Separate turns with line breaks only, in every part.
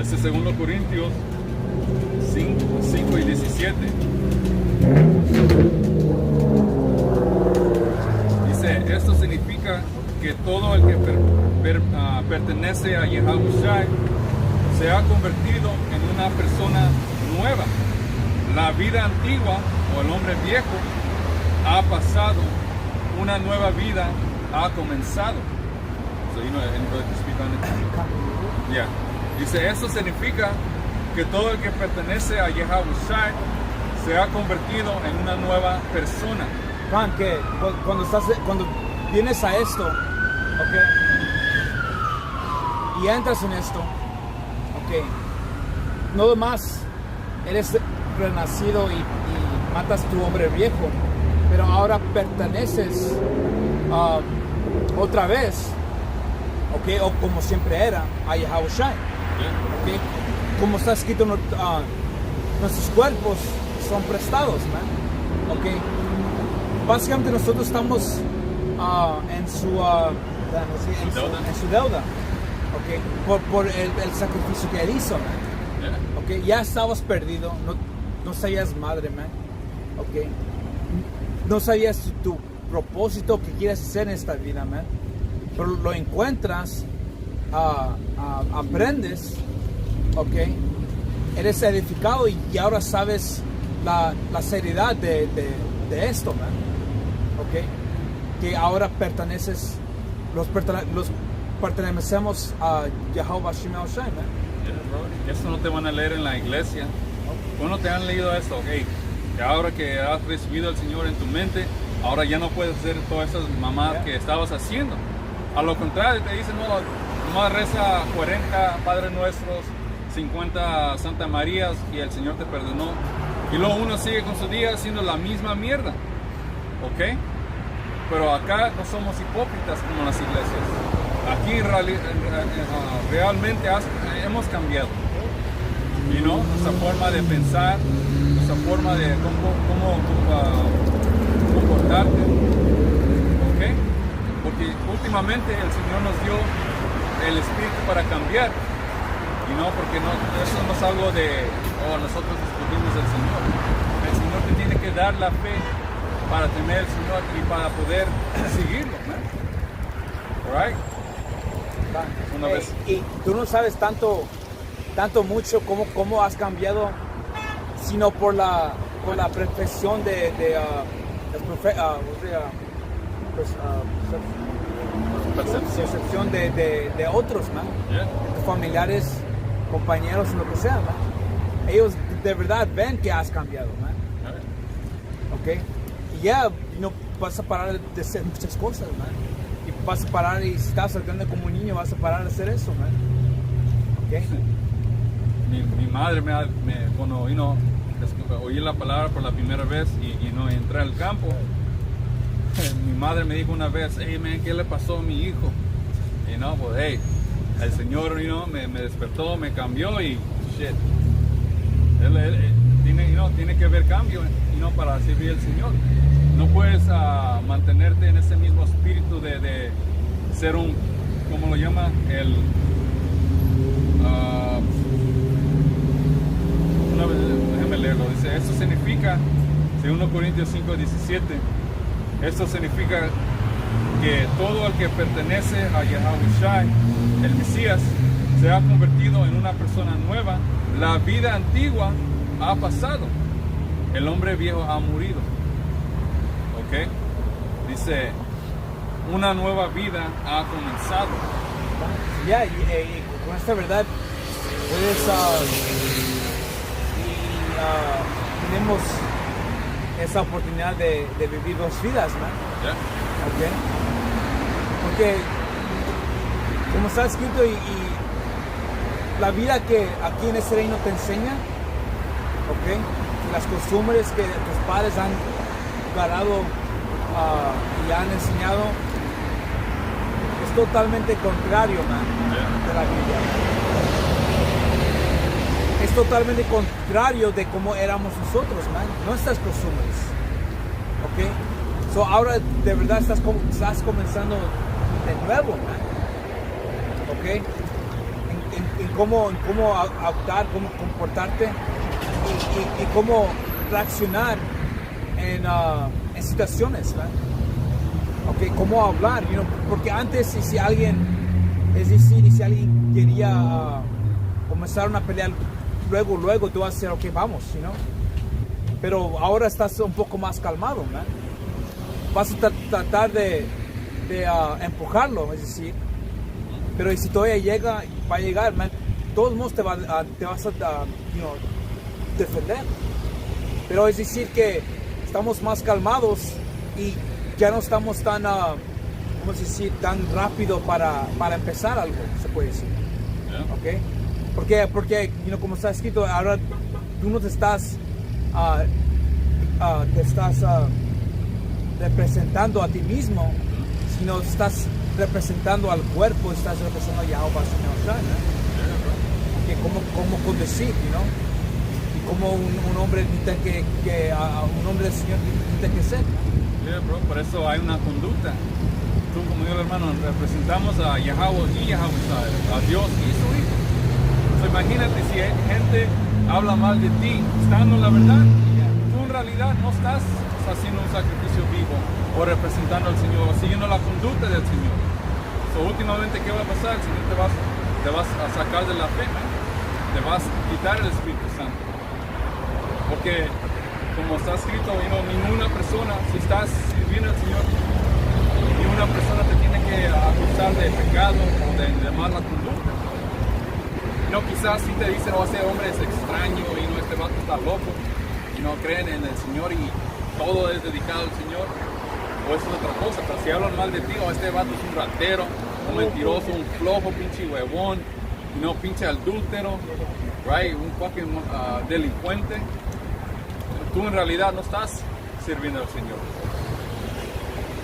Este es 2 Corintios 5 y 17. Dice, esto significa que todo el que pertenece a Yahushua se ha convertido en una persona nueva. La vida antigua o el hombre viejo ha pasado, una nueva vida ha comenzado. So, anybody can speak on it? Yeah. Dice, eso significa que todo el que pertenece a Yahushua se ha convertido en una nueva persona.
Juan, que cuando vienes a esto, okay, y entras en esto, okay, no más eres renacido y matas tu hombre viejo, pero ahora perteneces otra vez, okay, o como siempre era, a Yahushua. Okay. Como está escrito, nuestros cuerpos son prestados, man. Okay. Básicamente nosotros estamos en su deuda, okay, por el sacrificio que él hizo, man. Okay. Ya estabas perdido, no sabías madre, man. Okay. No sabías tu propósito que quieres hacer en esta vida, man. Pero lo encuentras, aprendes, okay, eres edificado y ahora sabes la seriedad de esto, man. Okay, que ahora pertenecemos a Jehová Shimei Shai, man.
Esto no te van a leer en la iglesia. ¿Cuándo te han leído esto? Okay, que ahora que has recibido al Señor en tu mente, ahora ya no puedes hacer todas esas mamadas que estabas haciendo. A lo contrario, te dicen, no, nomás reza 40 Padres Nuestros, 50 Santa Marías y el Señor te perdonó. Y luego uno sigue con su día haciendo la misma mierda. ¿Ok? Pero acá no somos hipócritas como en las iglesias. Aquí realmente hemos cambiado. Nuestra forma de pensar, nuestra forma de cómo comportarte. ¿Ok? Porque últimamente el Señor nos dio el Espíritu para cambiar. Y no, porque eso no es algo de, nosotros escogimos al Señor. El Señor te tiene que dar la fe para temer al Señor y para poder seguirlo, ¿no? Alright. Una vez.
Y tú no sabes tanto mucho cómo has cambiado, sino por la perfección percepción de otros, ¿no?
Yeah.
Familiares, compañeros, lo que sea, ¿no? Ellos de verdad ven que has cambiado, ¿no? Okay. Y ya no vas a parar de hacer muchas cosas, ¿no? Y vas a parar, y si estás saltando como un niño, vas a parar de hacer eso, ¿no? Okay.
Mi madre cuando oí la palabra por la primera vez y entré al campo, mi madre me dijo una vez, hey man, ¿qué le pasó a mi hijo? Y pues hey, el Señor me despertó, me cambió y shit. Él tiene que haber cambio para servir al Señor. No puedes mantenerte en ese mismo espíritu de ser un, ¿cómo lo llama? Déjame leerlo. Dice, esto significa, según Corintios 5:17, esto significa que todo el que pertenece a Yahushua, el Mesías, se ha convertido en una persona nueva. La vida antigua ha pasado. El hombre viejo ha morido. ¿Ok? Dice, una nueva vida ha comenzado.
Ya, y con esta verdad, puedes, tenemos esa oportunidad de vivir dos vidas, ¿no?
Yeah.
Okay. Porque como está escrito y la vida que aquí en este reino te enseña, okay, las costumbres que tus padres han ganado y han enseñado, es totalmente contrario, man, de la Biblia. Es totalmente contrario de cómo éramos nosotros, man, nuestras costumbres. Okay. So ahora de verdad estás comenzando de nuevo, man. Okay. en cómo actuar, cómo comportarte y cómo reaccionar en situaciones, ¿verdad? Okay, cómo hablar, porque antes si alguien, es decir, si alguien quería comenzar una pelea, luego tú vas a decir, ok, vamos, pero ahora estás un poco más calmado, ¿verdad? Vas a tratar de empujarlo, es decir, pero si todavía va a llegar, man, todos modos te vas a defender, pero es decir que estamos más calmados y ya no estamos tan, tan rápido para empezar algo, se puede decir.
Yeah.
¿Ok? Porque como está escrito, ahora tú no te estás, representando a ti mismo, sino estás representando al cuerpo, estás representando a Yahweh, Señor, ¿no? Cómo conducir, y como un hombre un hombre del Señor tiene que ser.
Yeah, bro, por eso hay una conducta. Tú como yo, hermano, representamos a Yahweh y Yahweh, a Dios y su Hijo. So, imagínate si gente habla mal de ti, estando en la verdad, tú en realidad no estás haciendo un sacrificio vivo o representando al Señor o siguiendo la conducta del Señor. So, últimamente, ¿qué va a pasar? El Señor te vas a sacar de la fe, ¿no? Te vas a quitar el Espíritu Santo. Porque como está escrito, ninguna persona, si estás sirviendo al Señor, ninguna persona te tiene que acusar de pecado o de mala conducta. Quizás si te dicen, este hombre es extraño y este vato está loco y no creen en el Señor y todo es dedicado al Señor, o eso es otra cosa. Pero si hablan mal de ti, este vato es un ratero, un mentiroso, un flojo, pinche huevón, pinche adúltero, right? Un fucking delincuente. Tú en realidad no estás sirviendo al Señor.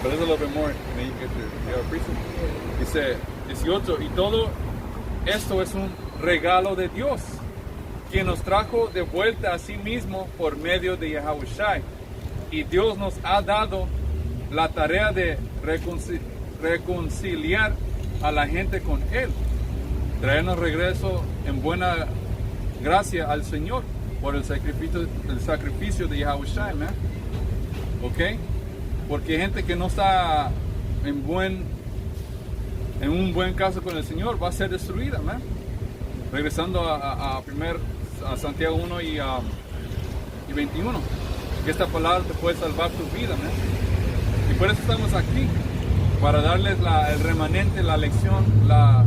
But there's a little bit more. Dice 18, y todo esto es un regalo de Dios, quien nos trajo de vuelta a sí mismo por medio de Yahushua. Y Dios nos ha dado la tarea de reconciliar a la gente con Él, traernos regreso en buena gracia al Señor por el sacrificio de Yahushua, ¿no? ¿Ok? Porque hay gente que no está en un buen caso con el Señor va a ser destruida, ¿no? Regresando a Santiago 1 y 21, que esta palabra te puede salvar tu vida, ¿no? Y por eso estamos aquí, para darles el remanente, la lección, la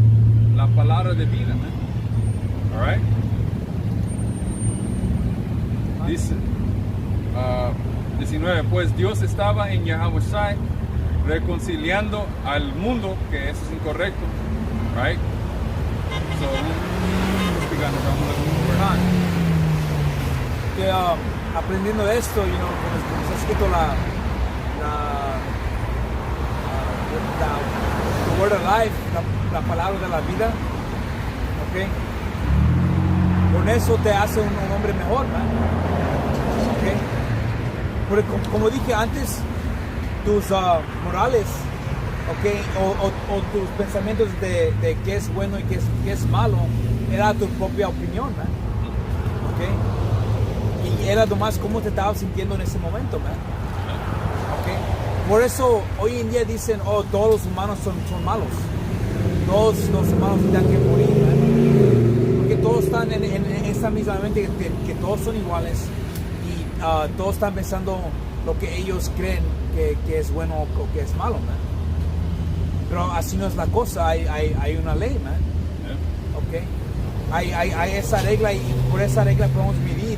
palabra de vida, ¿no? All right? Dice 19, pues Dios estaba en Yahushua reconciliando al mundo, que eso es incorrecto, right? So,
que aprendiendo esto, como está escrito the word of life, la palabra de la vida, ¿ok? Con eso te hace un hombre mejor, ¿no? ¿Ok? Porque como dije antes, tus morales, ¿ok? O tus pensamientos de qué es bueno y qué es malo, era tu propia opinión, ¿no? ¿Ok? Y era nomás cómo te estabas sintiendo en ese momento, ¿no? ¿Ok? Por eso hoy en día dicen, todos los humanos son malos. Todos los humanos tendrán que morir, ¿no? Porque todos están en esa misma mente que todos son iguales y todos están pensando lo que ellos creen que es bueno o que es malo, ¿no? Pero así no es la cosa, hay una ley, ¿no? ¿Ok? Hay esa regla y por esa regla podemos medir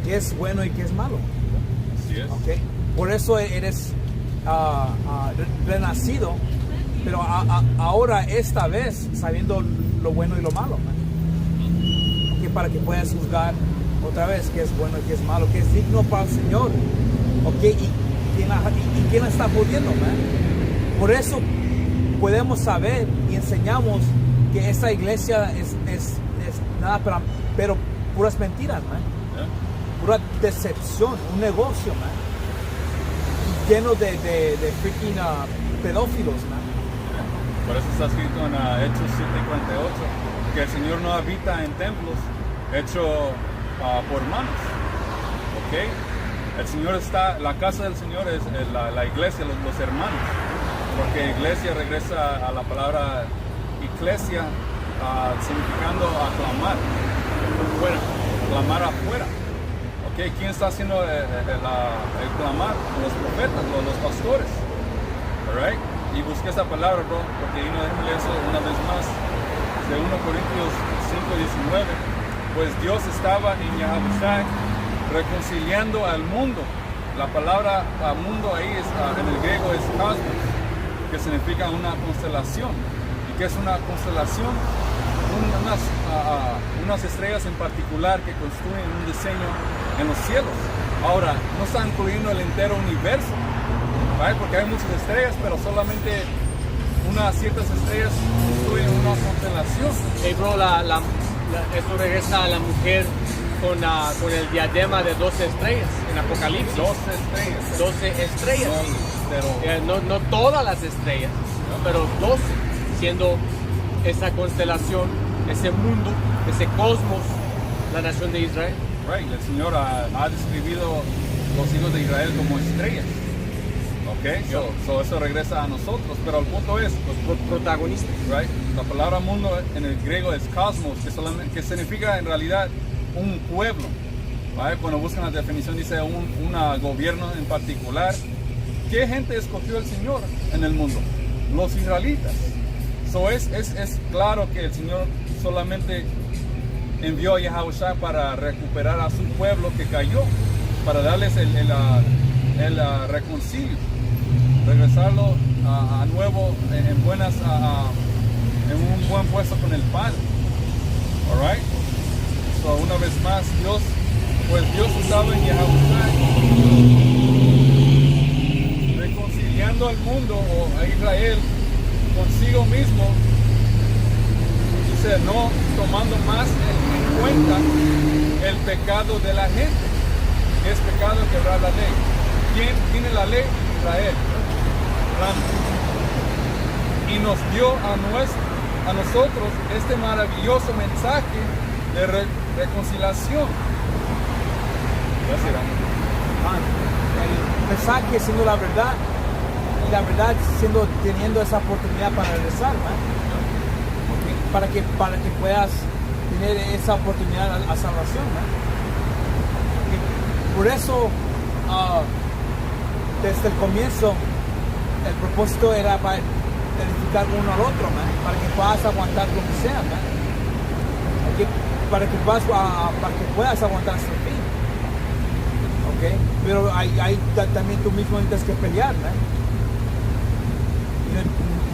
qué es bueno y qué es malo.
Así es.
¿Okay? Por eso eres renacido, pero ahora esta vez sabiendo lo bueno y lo malo, ¿no? ¿Okay? Para que puedas juzgar otra vez qué es bueno y qué es malo, qué es digno para el Señor, ¿okay? y quién la está pudiendo, ¿no? Por eso podemos saber y enseñamos que esta iglesia es nada pero puras mentiras, ¿no? Pura decepción, un negocio, ¿no? Lleno de freaking pedófilos, ¿no?
Por eso está escrito en Hechos 7:48, que el Señor no habita en templos hechos por manos. ¿Ok? El Señor está, la casa del Señor es la iglesia, los hermanos. Porque iglesia regresa a la palabra iglesia, significando aclamar. Fuera, clamar afuera. ¿Ok? ¿Quién está haciendo el clamar? Los profetas, los pastores. Alright? Y busqué esa palabra, bro, porque ahí no déjenme eso una vez más. De 1 Corintios 5:19. Pues Dios estaba en Yahushua reconciliando al mundo. La palabra mundo ahí en el griego es cosmos, que significa una constelación. ¿Y qué es una constelación? Unas estrellas en particular que construyen un diseño en los cielos. Ahora, no está incluyendo el entero universo, ¿vale? Porque hay muchas estrellas, pero solamente unas ciertas estrellas construyen una constelación.
Hey bro, esto regresa a la mujer con el diadema de 12 estrellas en Apocalipsis.
12 estrellas.
12 estrellas.
No,
No todas las estrellas, ¿no? Pero 12, siendo esa constelación, ese mundo, ese cosmos, la nación de Israel.
Right. El Señor ha describido los hijos de Israel como estrellas. Okay, so eso regresa a nosotros, pero el punto es
los protagonistas.
Right? La palabra mundo en el griego es cosmos, que significa en realidad un pueblo. ¿Vale? Cuando buscan la definición dice un gobierno en particular. ¿Qué gente escogió el Señor en el mundo? Los israelitas. So es claro que el Señor solamente envió a Yahushua para recuperar a su pueblo que cayó, para darles el reconcilio, regresarlo a nuevo en un buen puesto con el Padre. Alright? So una vez más, Dios estaba en Yahushua reconciliando al mundo o a Israel consigo mismo, dice, no tomando más en cuenta el pecado de la gente. ¿Qué es pecado? Quebrar la ley. ¿Quién tiene la ley? Israel. Y nos dio a nosotros este maravilloso mensaje de reconciliación. Gracias.
El mensaje siendo la verdad, y la verdad teniendo esa oportunidad para regresar, ¿no? para que puedas tener esa oportunidad a salvación, ¿no? Por eso desde el comienzo el propósito era para edificar uno al otro, ¿no? Para que puedas aguantar lo que sea, ¿no? Para que puedas aguantar hasta el fin, ¿okay? Pero hay también tú mismo tienes que pelear, ¿no?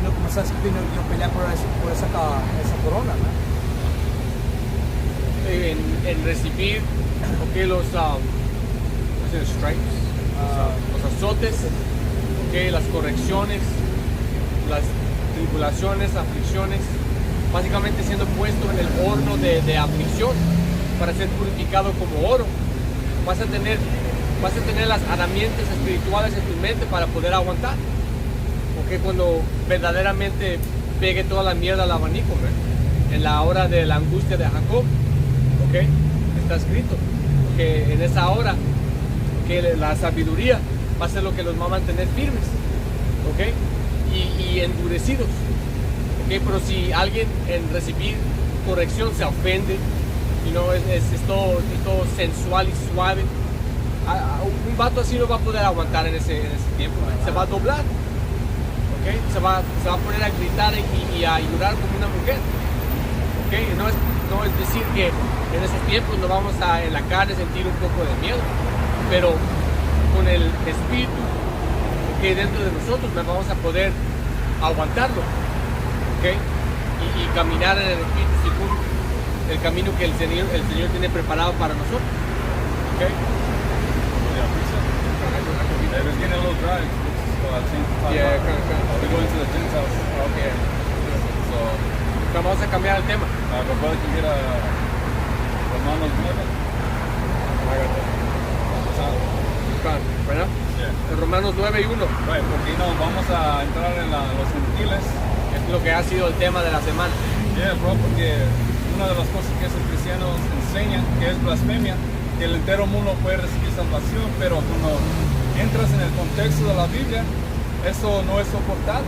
No como estás escribiendo, yo pelear por esa corona, ¿no?
En recibir los stripes, los azotes, las correcciones, las tribulaciones, aflicciones, básicamente siendo puesto en el horno de aflicción para ser purificado como oro. Vas a tener las herramientas espirituales en tu mente para poder aguantar. Porque cuando verdaderamente pegue toda la mierda al abanico, ¿no? En la hora de la angustia de Jacob, ¿okay? Está escrito que en esa hora que la sabiduría va a ser lo que los va a mantener firmes, ¿okay? y endurecidos, ¿okay? Pero si alguien en recibir corrección se ofende y no es todo sensual y suave, un vato así no va a poder aguantar en ese tiempo, ¿no? Se va a doblar, ¿okay? se va a poner a gritar y a llorar como una mujer, ¿okay? No es decir que en esos tiempos no vamos a en la carne sentir un poco de miedo, pero con el espíritu que dentro de nosotros vamos a poder aguantarlo, ¿okay? y caminar en el espíritu según el camino que el Señor tiene preparado para nosotros, ¿okay?
It was getting a little dry, so I changed the
Yeah,
We're going to the Gentiles.
Okay.
So,
Vamos a cambiar el tema.
my brother can get a Romanos 9.
¿Verdad?
Yeah.
En Romanos 9 y 1
Right, porque no vamos a entrar en los gentiles.
es lo que ha sido el tema de la semana.
Yeah, bro, porque una de las cosas que esos cristianos enseñan, que es blasfemia, que el entero mundo puede recibir salvación, pero cuando entras en el contexto de la Biblia, eso no es soportado,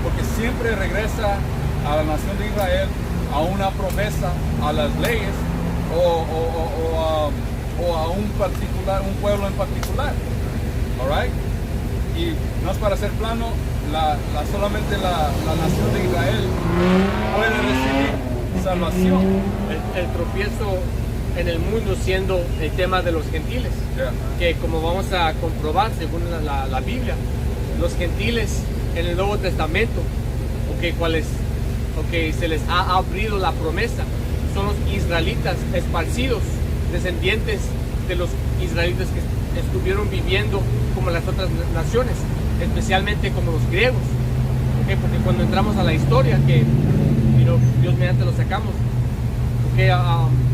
porque siempre regresa a la nación de Israel a una promesa, a las leyes o a un pueblo en particular. All right? Y no es para ser plano, solamente la nación de Israel puede recibir salvación.
El tropiezo en el mundo siendo el tema de los gentiles,
Yeah.
que como vamos a comprobar según la Biblia, los gentiles en el Nuevo Testamento, se les ha abrido la promesa, son los israelitas esparcidos, descendientes de los israelitas que estuvieron viviendo como las otras naciones, especialmente como los griegos. Porque cuando entramos a la historia, que Dios mediante lo sacamos,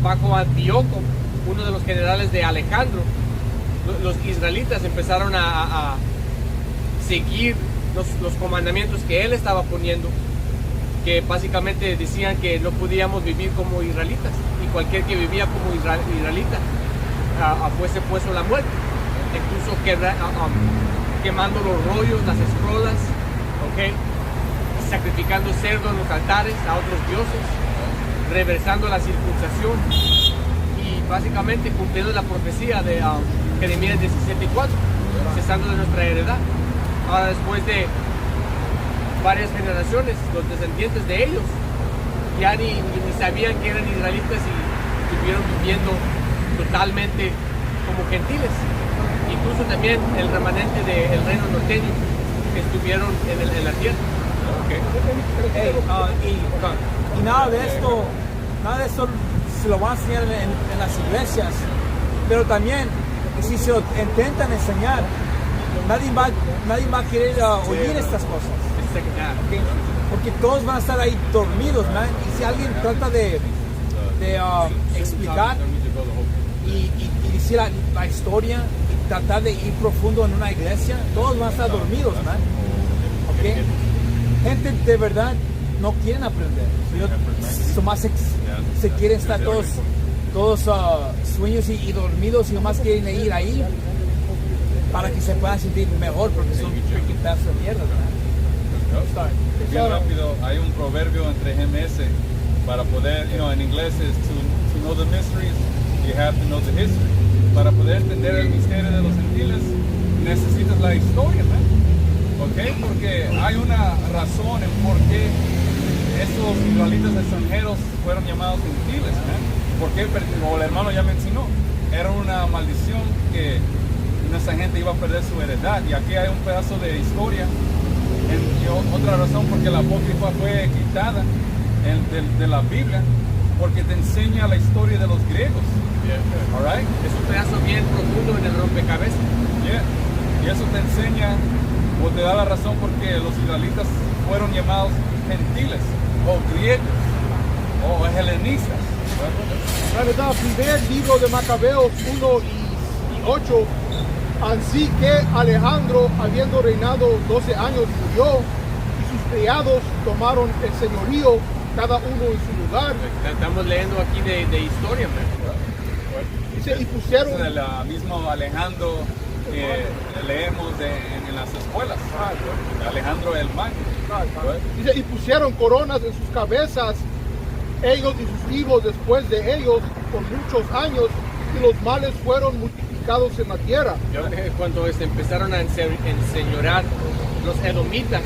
bajo Antíoco, uno de los generales de Alejandro, los israelitas empezaron a seguir los comandamientos que él estaba poniendo, que básicamente decían que no podíamos vivir como israelitas, y cualquier que vivía como israelita fuese puesto a la muerte, incluso quemando los rollos, las escrolas, sacrificando cerdo en los altares a otros dioses, reversando la circuncisión y básicamente cumpliendo la profecía de Jeremías 17:4, cesando de nuestra heredad. Ahora, después de varias generaciones, los descendientes de ellos ya ni sabían que eran israelitas y estuvieron viviendo totalmente como gentiles. Incluso también el remanente del reino norteño que estuvieron en la tierra.
Y nada de esto se lo van a enseñar en las iglesias, pero también si se lo intentan enseñar, nadie va a querer oír estas cosas. Porque todos van a estar ahí dormidos, ¿no? Y si alguien trata de explicar y decir la historia y tratar de ir profundo en una iglesia, todos van a estar dormidos, ¿no? ¿Okay? Gente de verdad no quieren aprender, nomás se quieren estar todos sueños y dormidos y nomás quieren ir ahí para que se puedan sentir mejor, porque son freaking pedazos de mierda, ¿no?
Bien rápido, hay un proverbio entre GMS para poder, en inglés es to know the mysteries, you have to know the history. Para poder entender el misterio de los gentiles, necesitas la historia, ¿no? ¿Ok? Porque hay una razón en por qué esos israelitas extranjeros fueron llamados gentiles, ¿no? Porque, como el hermano ya mencionó, era una maldición que nuestra gente iba a perder su heredad. Y aquí hay un pedazo de historia. Otra razón porque la apócrifa fue quitada de la Biblia, porque te enseña la historia de los griegos. All right?
Es un pedazo bien profundo en el rompecabezas.
Yeah. Y eso te enseña o te da la razón porque los israelitas fueron llamados gentiles o griegos o helenistas.
La verdad, primer libro de Macabeos 1 y 8. Así que Alejandro, habiendo reinado 12 años, murió, y sus criados tomaron el señorío, cada uno en su lugar.
Estamos leyendo aquí de historia, ¿verdad?
Dice, y pusieron...
Es el mismo Alejandro que leemos en las escuelas. Alejandro el Magno.
Dice, y pusieron coronas en sus cabezas, ellos y sus hijos después de ellos, por muchos años, y los males fueron multiplicados en la tierra.
Cuando empezaron a enseñorar los edomitas,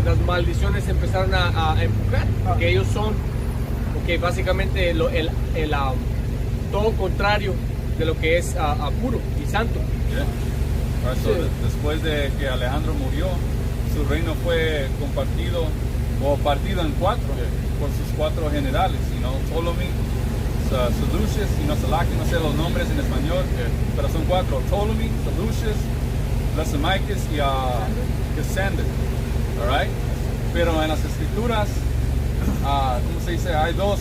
las maldiciones empezaron a empujar, porque ellos son, básicamente todo contrario de lo que es puro y santo.
Después de que Alejandro murió, su reino fue compartido o partido en cuatro por sus cuatro generales, Ptolemy, Seleucus y Seleucus, no sé los nombres en español, pero son cuatro: Ptolemy, Seleucus, Laomacus y Cassander. All right? Pero en las escrituras, ¿cómo se dice? Hay dos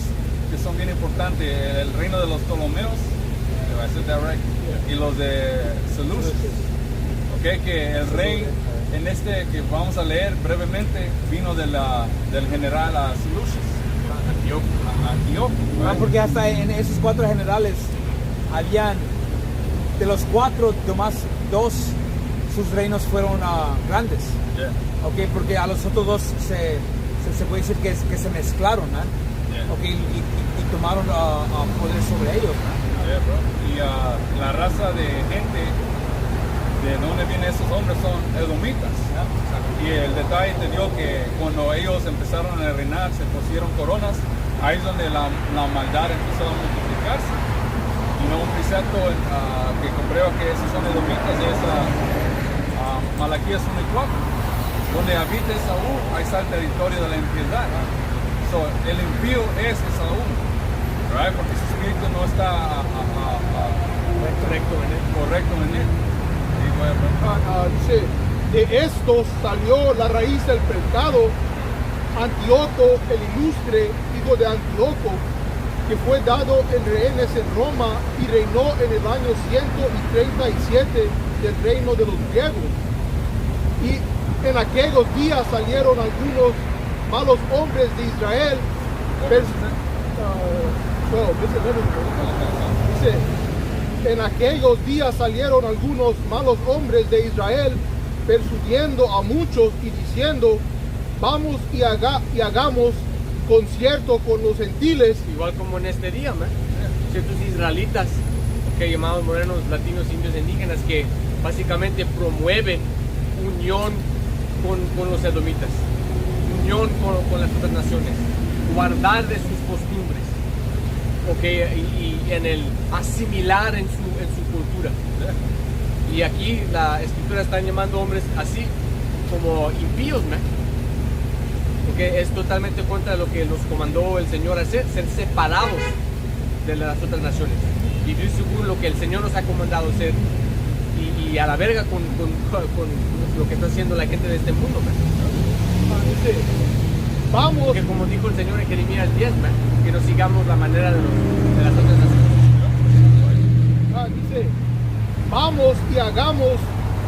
que son bien importantes: el reino de los Ptolomeos, y los de Seleucus. Okay, que el rey en este que vamos a leer brevemente, vino del general Seleucus, Antíoco. Right?
Porque hasta en esos 4 generales habían, de los 4, nomás 2, sus reinos fueron grandes.
Yeah.
Okay, porque a los otros 2 se puede decir que se mezclaron, ¿no?
Yeah.
Okay, y tomaron poder sobre ellos, ¿no?
Yeah, bro. Y la raza de gente de donde vienen esos hombres son edomitas. Y el detalle te dio que cuando ellos empezaron a reinar, se pusieron coronas, ahí es donde la maldad empezó a multiplicarse. Y no un precepto que comprueba que esos son edomitas es Malaquías 1 y 4. Donde habita Esaú, ahí está el territorio de la impiedad. So, el impío es Esaú, right? Porque su espíritu no está correcto en él.
Dice, de estos salió la raíz del pecado. Antíoco el ilustre, hijo de Antíoco, que fue dado en rehenes en Roma y reinó en el año 137 del reino de los griegos. Y en aquellos días salieron algunos malos hombres de Israel. Dice, en aquellos días salieron algunos malos hombres de Israel, persuadiendo a muchos y diciendo, vamos y hagamos concierto con los gentiles.
Igual como en este día, ¿no? Ciertos israelitas, que llamados morenos, latinos, indios, indígenas, que básicamente promueven unión con los edomitas, unión con las otras naciones, guardar de sus costumbres, y en el asimilar en su cultura. Y aquí la escritura está llamando hombres así como impíos, ¿no? Porque es totalmente contra lo que los comandó el Señor a hacer, ser separados de las otras naciones, vivir según lo que el Señor nos ha comandado ser, y a la verga con lo que está haciendo la gente de este mundo, ¿no?
Dice, vamos.
Porque como dijo el Señor en Jeremías 10, ¿no? Que no sigamos la manera de las otras naciones.
Dice, vamos y hagamos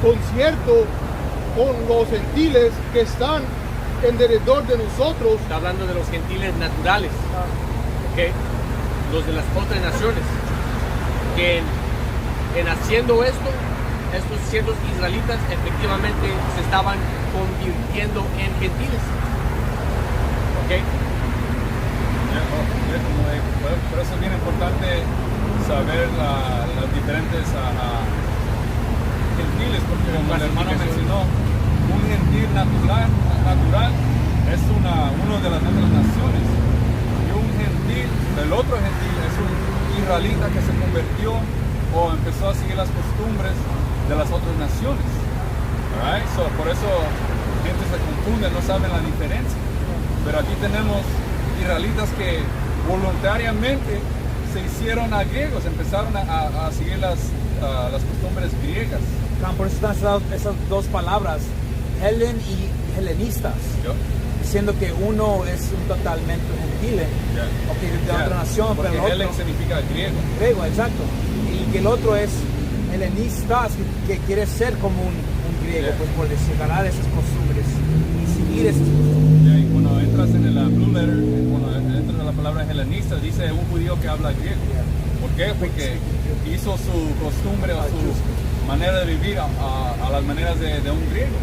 concierto con los gentiles que están en derredor de nosotros.
Está hablando de los gentiles naturales, los de las otras naciones, que en haciendo esto, estos ciertos israelitas efectivamente se estaban convirtiendo en gentiles.
Por eso es bien importante saber las diferentes gentiles, porque como el hermano mencionó, un gentil natural es uno de las otras naciones, y un gentil, el otro gentil es un israelita que se convirtió o empezó a seguir las costumbres de las otras naciones. Right? So, por eso gente se confunde, no saben la diferencia. Pero aquí tenemos israelitas que voluntariamente se hicieron a griegos, empezaron a seguir las costumbres griegas.
Por eso están esas 2 palabras, Helen y helenistas, diciendo que uno es totalmente gentil, de otra nación,
porque
pero el
Helen
otro
significa griego.
Griego, exacto. Y que el otro es helenistas, que quiere ser como un griego, pues por decir, ganar esas costumbres y seguir esas costumbres.
Y cuando entras en la Blue Letter, cuando entras en la palabra helenista, dice un judío que habla griego. ¿Por qué? Porque hizo su costumbre o su manera de vivir a las maneras de un griego,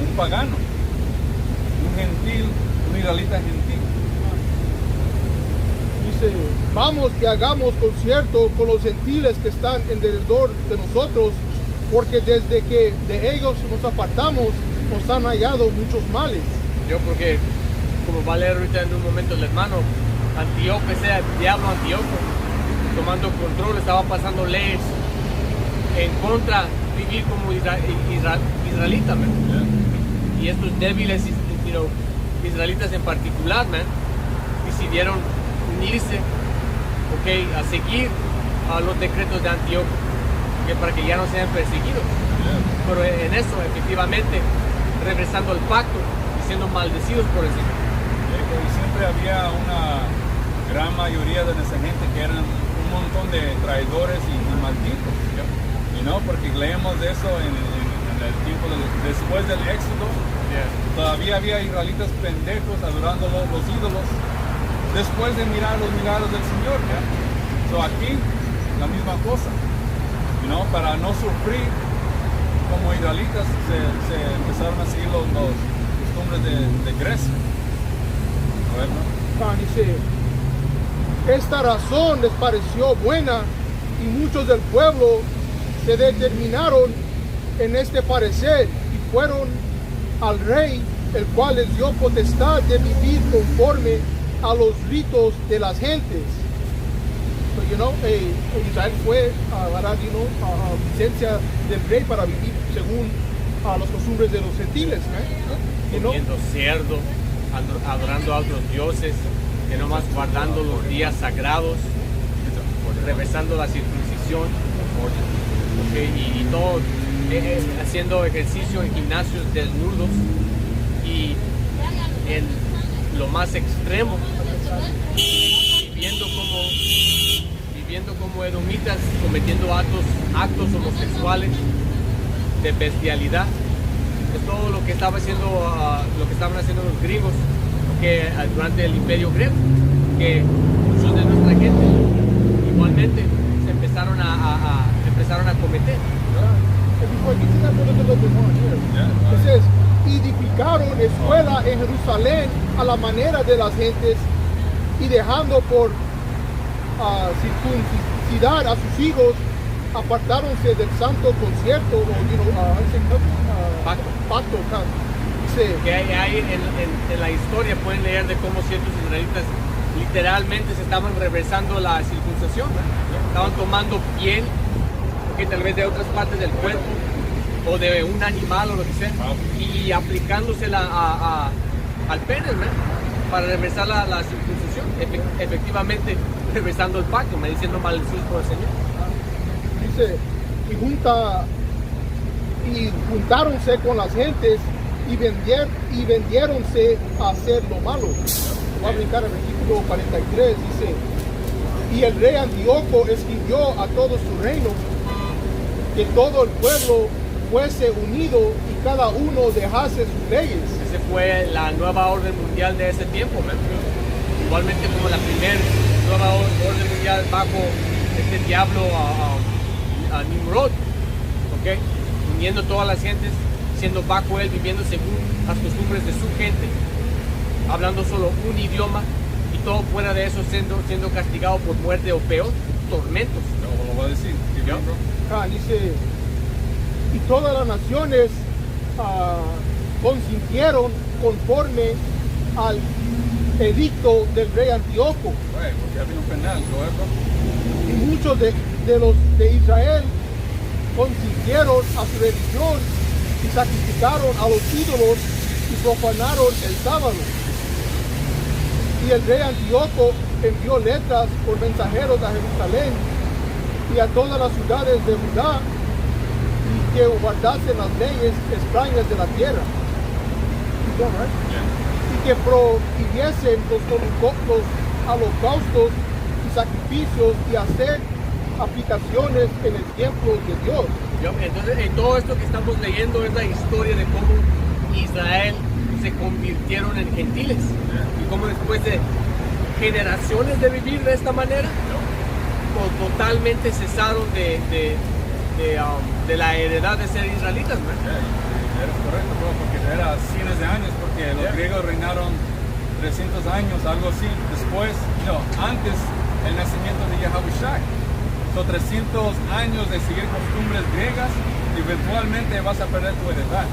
un pagano, un gentil, un israelita gentil.
Dice, vamos que hagamos concierto con los gentiles que están en derredor de nosotros, porque desde que de ellos nos apartamos, nos han hallado muchos males.
Porque, como va a leer ahorita en un momento el hermano, Antíoco, ese diablo Antíoco, tomando control, estaba pasando leyes en contra de vivir como israelita, man. Y estos débiles israelitas en particular, man, decidieron unirse, a seguir los decretos de Antíoco, para que ya no sean perseguidos. Pero en eso, efectivamente, regresando al pacto y siendo maldecidos por el Señor.
Y siempre había una gran mayoría de esa gente que eran un montón de traidores y malditos. Y no, porque leemos de eso en en el tiempo después del Éxodo, todavía había israelitas pendejos adorando los ídolos después de mirar los milagros del Señor. ¿Ya? So aquí, la misma cosa. Para no sufrir como israelitas, se empezaron a seguir los costumbres de Grecia. A ver, ¿no?
Dice, esta razón les pareció buena y muchos del pueblo se determinaron en este parecer y fueron al rey, el cual les dio potestad de vivir conforme a los ritos de las gentes. So, Israel fue a licencia del rey para vivir según las costumbres de los gentiles.
Comiendo cerdo, adorando a otros dioses, que nomás guardando los días sagrados, regresando la circuncisión, y todo, haciendo ejercicio en gimnasios desnudos, y en lo más extremo, viviendo como edomitas, cometiendo actos homosexuales de bestialidad. Es todo lo que estaban haciendo los griegos durante el imperio griego, que muchos de nuestra gente igualmente se empezaron a cometer.
Entonces, edificaron escuela en Jerusalén a la manera de las gentes y dejando por circuncidar a sus hijos, apartáronse del santo concierto pacto.
Que hay en la historia, pueden leer de cómo ciertos israelitas literalmente se estaban reversando la circuncisión, ¿no? Estaban tomando piel, que tal vez de otras partes del cuerpo o de un animal o lo que sea, y aplicándosela al pene, ¿no? Para reversar la circuncisión, efectivamente reversando el pacto, me diciendo maldiciones por el Señor.
Dice, y juntáronse con las gentes y vendiéronse a hacer lo malo. Voy a brincar al versículo 43, dice, y el rey Antíoco escribió a todo su reino que todo el pueblo fuese unido y cada uno dejase sus leyes.
Esa fue la nueva orden mundial de ese tiempo, ¿no? Igualmente como la primera nueva orden mundial bajo este diablo a Nimrod, ¿ok? Uniendo todas las gentes, siendo bajo él, viviendo según las costumbres de su gente, hablando solo un idioma y todo fuera de eso siendo castigado por muerte o peor, tormentos.
No, lo voy a decir.
Dice, y todas las naciones consintieron conforme al edicto del rey Antíoco. Y muchos de los de Israel consintieron a su religión y sacrificaron a los ídolos y profanaron el sábado. Y el rey Antíoco envió letras por mensajeros a Jerusalén y a todas las ciudades de Judá, y que guardasen las leyes extrañas de la tierra. Y que prohibiesen los holocaustos y sacrificios y hacer aplicaciones en el templo de Dios.
Entonces, todo esto que estamos leyendo es la historia de cómo Israel se convirtieron en gentiles y cómo después de generaciones de vivir de esta manera, totalmente cesaron de la heredad de ser israelitas.
Eres correcto, bro, porque era cientos de años, porque los griegos reinaron 300 años, algo así, después, antes del nacimiento de Yahushua. Son 300 años de seguir costumbres griegas y eventualmente vas a perder tu heredad.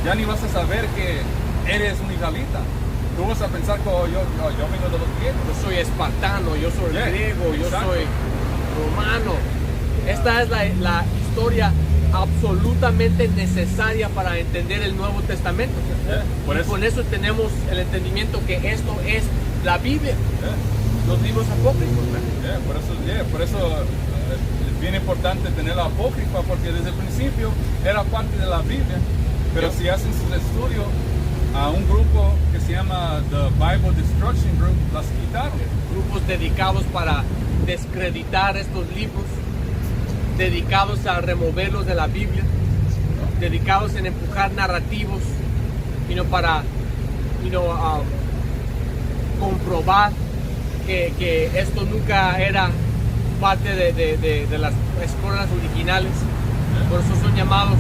Ya ni vas a saber que eres un israelita. Tú vas a pensar que yo vengo de los griegos.
Yo soy espartano, yo soy griego, yo soy romano. Esta es la historia absolutamente necesaria para entender el Nuevo Testamento. Con eso tenemos el entendimiento que esto es la Biblia, los libros apócrifos.
Por eso es bien importante tener la apócrifa, porque desde el principio era parte de la Biblia, pero si hacen sus estudios a un grupo que se llama The Bible Destruction Group, las quitaron.
Grupos dedicados para descreditar estos libros, dedicados a removerlos de la Biblia. dedicados en empujar narrativos, para comprobar que esto nunca era parte de las escuelas originales. Por eso son llamados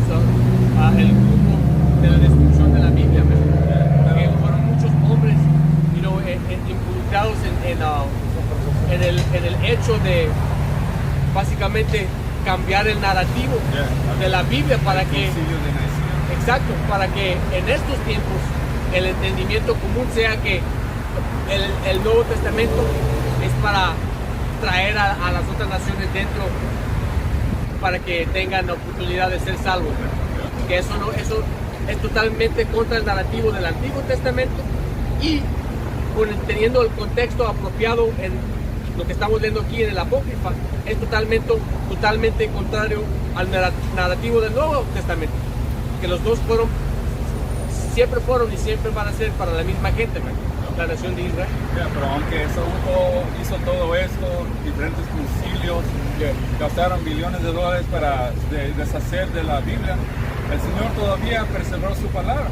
el grupo de la destrucción de la Biblia, que fueron muchos hombres involucrados en el hecho de básicamente cambiar el narrativo de la Biblia para que, exacto, para que en estos tiempos el entendimiento común sea que el Nuevo Testamento es para traer a las otras naciones dentro para que tengan la oportunidad de ser salvos. Que eso es totalmente contra el narrativo del Antiguo Testamento y teniendo el contexto apropiado en lo que estamos leyendo aquí en el Apócrifa, es totalmente contrario al narrativo del Nuevo Testamento, que los dos siempre fueron y siempre van a ser para la misma gente, la nación de Israel.
Pero aunque Saúl hizo todo esto, diferentes concilios, gastaron billones de dólares para deshacer de la Biblia, el Señor todavía preservó su palabra,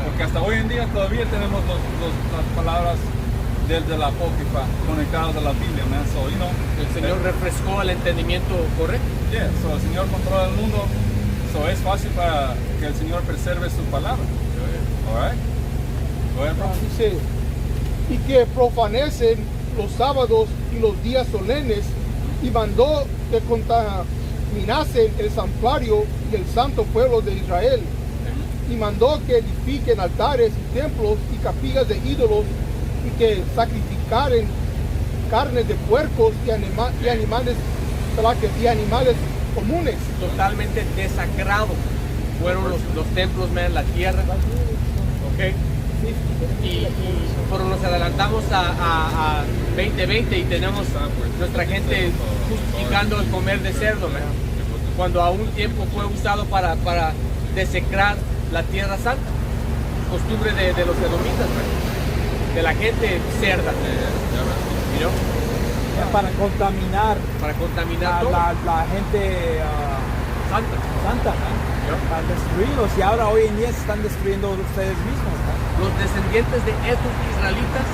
porque hasta hoy en día todavía tenemos las palabras de la Apócrifa conectadas a la Biblia, man. So,
el Señor refrescó el entendimiento correcto.
So el Señor controla el mundo, so es fácil para que el Señor preserve su palabra. Alright? Go ahead, bro.
Dice, y que profanecen los sábados y los días solemnes, y mandó que contaminasen el santuario y el santo pueblo de Israel, y mandó que edifiquen altares y templos y capillas de ídolos, y que sacrificaren carnes de puercos y animales comunes.
Totalmente desacrado fueron los templos, la tierra. Okay. Y nos adelantamos a 2020 y tenemos nuestra gente justificando el comer de cerdo, cuando a un tiempo fue usado para desecrar la tierra santa, costumbre de los edomitas, de la gente cerda,
para contaminar
todo.
la gente santa, para destruirlos, y ahora hoy en día se están destruyendo ustedes mismos,
Los descendientes de estos israelitas,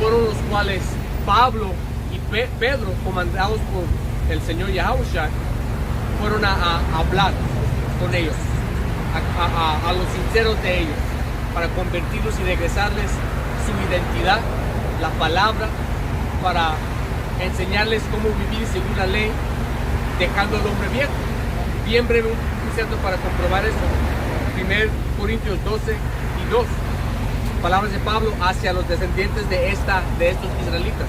fueron los cuales Pablo y Pedro, comandados por el Señor Yahushua, fueron a hablar con ellos, a los sinceros de ellos, para convertirlos y regresarles su identidad, la palabra, para enseñarles cómo vivir según la ley, dejando el hombre viejo. Bien breve, un cierto para comprobar eso. 1 Corintios 12 y 2. Palabras de Pablo hacia los descendientes de estos israelitas.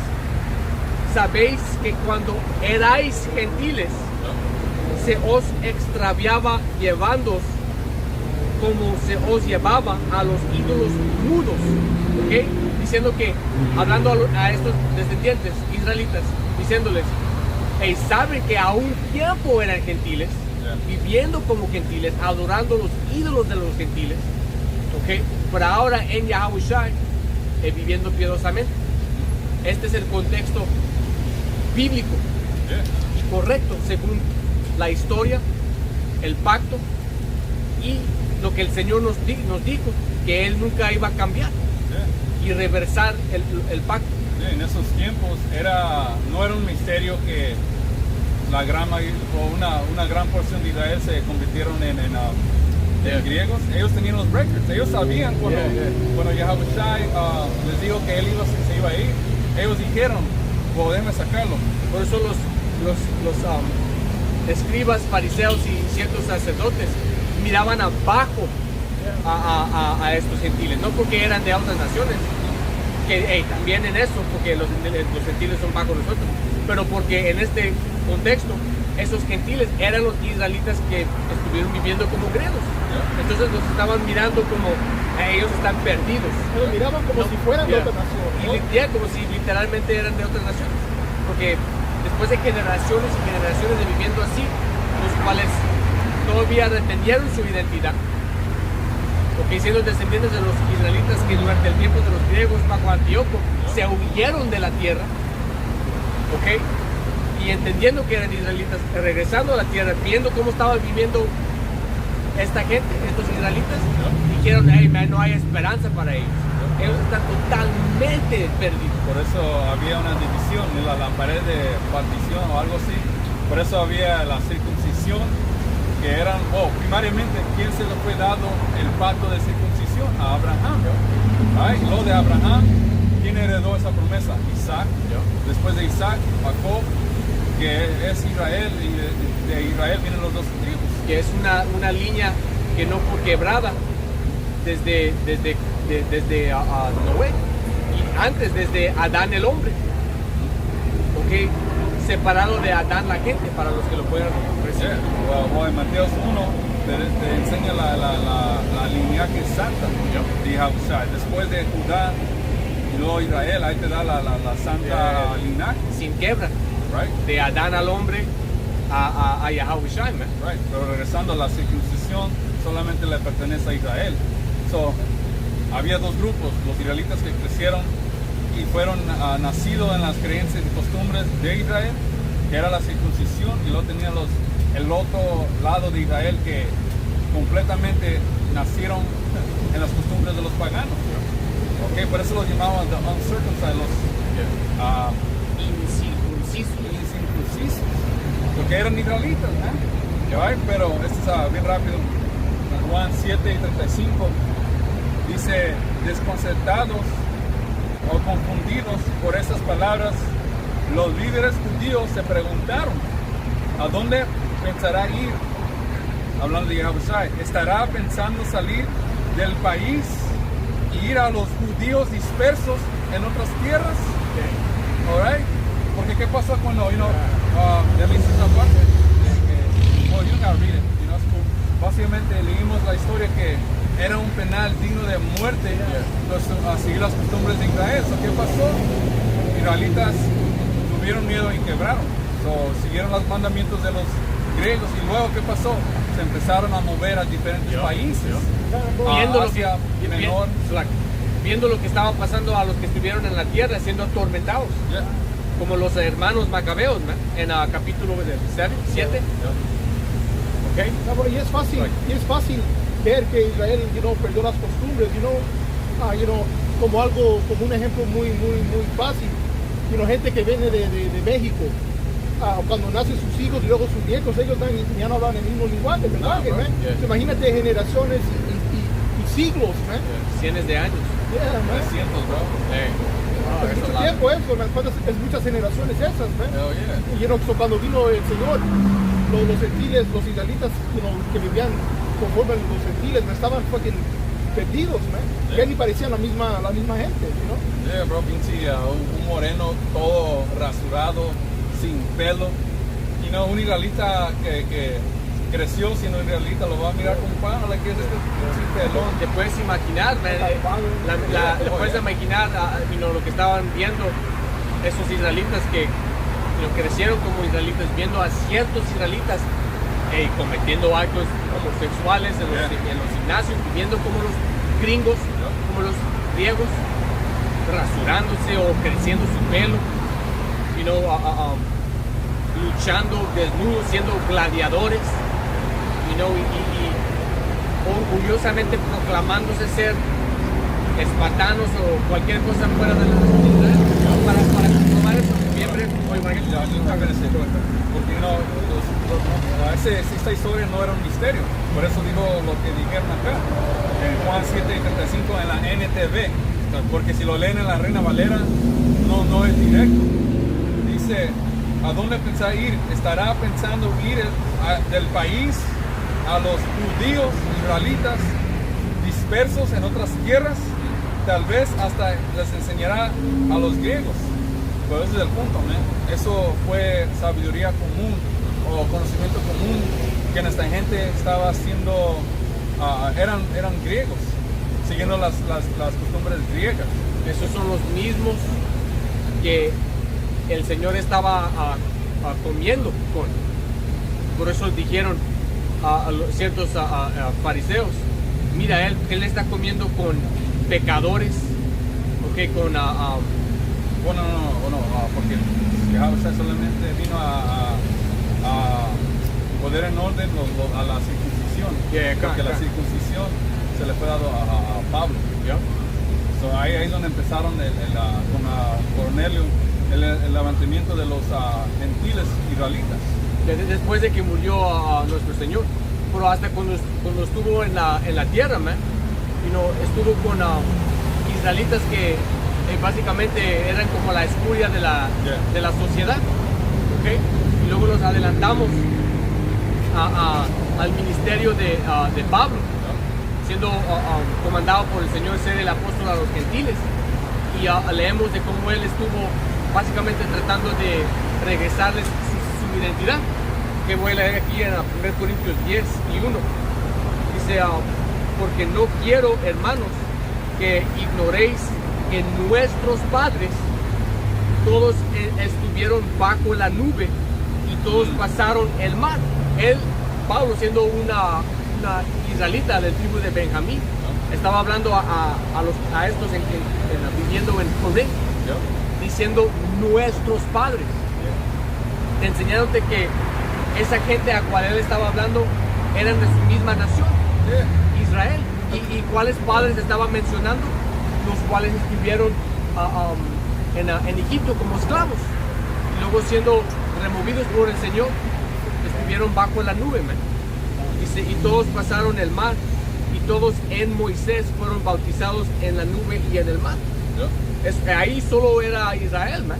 Sabéis que cuando erais gentiles, se os extraviaba llevándoos como se os llevaba a los ídolos mudos, diciendo que, hablando a estos descendientes israelitas, diciéndoles, saben que a un tiempo eran gentiles, viviendo como gentiles, adorando los ídolos de los gentiles, pero ahora en Yahushua, viviendo piadosamente. Este es el contexto bíblico y correcto según la historia, el pacto y lo que el Señor nos dijo, que Él nunca iba a cambiar y reversar el pacto.
En esos tiempos no era un misterio que una gran porción de Israel se convirtieron en griegos. Ellos tenían los records, ellos sabían cuando Yahushua les dijo que Él se iba a ir, ellos dijeron, podemos sacarlo.
Por eso los escribas, fariseos y ciertos sacerdotes miraban abajo a estos gentiles, no porque eran de otras naciones, que también en eso, porque los gentiles son bajo nosotros, pero porque en este contexto esos gentiles eran los israelitas que estuvieron viviendo como griegos. Entonces los estaban mirando como ellos están perdidos.
Los miraban como si fueran de otra nación,
y como si literalmente eran de otras naciones, porque después de generaciones y generaciones de viviendo así, los cuales todavía retendieron su identidad, siendo descendientes de los israelitas que durante el tiempo de los griegos bajo Antíoco se huyeron de la tierra, y entendiendo que eran israelitas, regresando a la tierra, viendo cómo estaban viviendo esta gente, estos israelitas, dijeron, hey, man, no hay esperanza para ellos. Ellos están totalmente perdidos.
Por eso había una división en la pared de partición o algo así. Por eso había la circuncisión, que eran, primariamente, ¿quién se le fue dado el pacto de circuncisión? A Abraham. Right? Lo de Abraham, ¿quién heredó esa promesa? Isaac. Después de Isaac, Jacob, que es Israel, y de Israel vienen los 2 tribus.
Que es una línea que no fue quebrada desde Noé, y antes desde Adán el hombre, okay, separado de Adán la gente, para los que lo puedan recibir.
O en Mateo 1 te enseña la linaje santa de Yahushua. Después de Judá y luego Israel, ahí te da la santa linaje.
Sin quebra,
Right?
de Adán al hombre a Yahushua, man.
Right. Pero regresando a la circuncisión, solamente le pertenece a Israel. So, había 2 grupos, los israelitas que crecieron y fueron nacidos en las creencias y costumbres de Israel, que era la circuncisión, y luego tenían el otro lado de Israel que completamente nacieron en las costumbres de los paganos. Okay, por eso los llamaban the uncircumcised, los incircuncisos, porque eran israelitas, right? Pero esto es bien rápido. Juan 7:35 dice, desconcertados o confundidos por estas palabras, los líderes judíos se preguntaron, ¿a dónde pensará ir? Hablando de Yahushua, ¿estará pensando salir del país y ir a los judíos dispersos en otras tierras? Alright? Porque ¿qué pasó cuando, ya me hice esa parte? You gotta read it, it's cool. Básicamente leímos la historia que era un penal digno de muerte a seguir las costumbres de Israel. ¿Qué pasó? Israelitas tuvieron miedo y quebraron. Siguieron los mandamientos de los griegos. Y luego, ¿qué pasó? Se empezaron a mover a diferentes países.
Viendo lo que estaba pasando a los que estuvieron en la tierra siendo atormentados. Como los hermanos macabeos, ¿no? En capítulo 7. Okay.
Y es fácil ver que Israel, perdió las costumbres, como un ejemplo muy fácil. Gente que viene de México, cuando nacen sus hijos y luego sus nietos, ellos ya no hablan el mismo lenguaje, ¿verdad? Imagínate generaciones y siglos,
Cientos de años.
300, bro.
Es mucho tiempo eso, es muchas generaciones esas, Y cuando vino el Señor, los gentiles, los israelitas, que vivían conforme los gentiles, estaban fucking perdidos, que ni parecían la misma gente,
bro, pinche, un moreno todo rasurado, sin pelo. Un israelita que creció siendo israelita lo va a mirar como pan, que es este pelón.
Te puedes imaginar, te puedes imaginar lo que estaban viendo esos israelitas que crecieron como israelitas, viendo a ciertos israelitas cometiendo actos homosexuales en los gimnasios, viendo como los gringos, como los griegos, rasurándose o creciendo su pelo, luchando desnudos, siendo gladiadores, y orgullosamente proclamándose ser espartanos o cualquier cosa fuera de la nacionalidad, para tomar eso en noviembre.
Porque esta historia no era un misterio, por eso digo lo que dijeron acá en Juan 7:35 en la NTV, porque si lo leen en la Reina Valera no es directo. Dice, ¿a dónde pensará ir? ¿Estará pensando ir del país a los judíos israelitas dispersos en otras tierras? Tal vez hasta les enseñará a los griegos. Pero ese es el punto, eso fue sabiduría común o conocimiento común que nuestra gente estaba haciendo, eran griegos, siguiendo las costumbres griegas.
Esos son los mismos que el Señor estaba comiendo con. Por eso dijeron a ciertos fariseos, mira, él está comiendo con pecadores, con
porque Yahushua solamente vino a poner en orden a la circuncisión circuncisión,
Yeah,
porque la
correct.
circuncisión se le fue dado a Pablo.
Yeah.
So, ahí es donde empezaron con Cornelio el levantamiento de los gentiles israelitas.
Después de que murió nuestro Señor, pero hasta cuando estuvo en la tierra, man, estuvo con israelitas que básicamente eran como la escuria de la sociedad, ¿okay? Y luego los adelantamos al ministerio de Pablo, siendo comandado por el Señor ser el apóstol a los gentiles, y leemos de cómo él estuvo básicamente tratando de regresarles su identidad, que voy a leer aquí en 1 Corintios 10 y 1. Dice, porque no quiero, hermanos, que ignoréis que nuestros padres todos estuvieron bajo la nube y todos pasaron el mar. Él, Pablo, siendo una israelita del tribu de Benjamín, estaba hablando a estos viviendo en Corinto, diciendo nuestros padres, enseñándote que esa gente a cual él estaba hablando eran de su misma nación, Israel. ¿Y cuáles padres estaba mencionando? Los cuales estuvieron en Egipto como esclavos, y luego siendo removidos por el Señor, estuvieron bajo la nube, man. Dice, y todos pasaron el mar, y todos en Moisés fueron bautizados en la nube y en el mar. Ahí solo era Israel, man.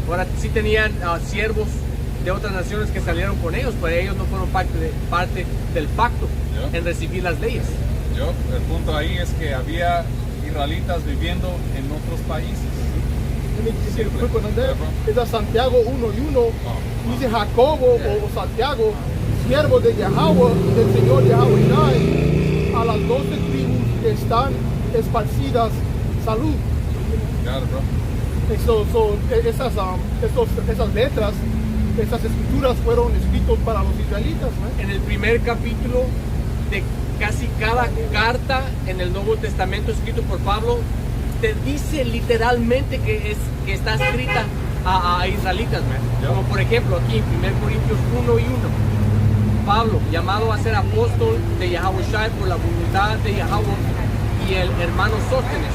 Ahora sí tenían siervos de otras naciones que salieron con ellos, pero ellos no fueron parte del pacto en recibir las leyes.
El punto ahí es que había israelitas viviendo en otros países.
Es a Santiago 1 y 1. Dice Jacobo o Santiago, siervo de Yahweh y del Señor Yahweh, a las 12 tribus que están esparcidas, salud.
Claro, bro.
Esas letras, esas escrituras fueron escritos para los israelitas, ¿no?
En el primer capítulo de casi cada carta en el Nuevo Testamento escrito por Pablo, te dice literalmente que está escrita a israelitas, ¿no? Como por ejemplo aquí en 1 Corintios 1 y 1. Pablo, llamado a ser apóstol de Yahushua por la voluntad de Yahweh, y el hermano Sóstenes,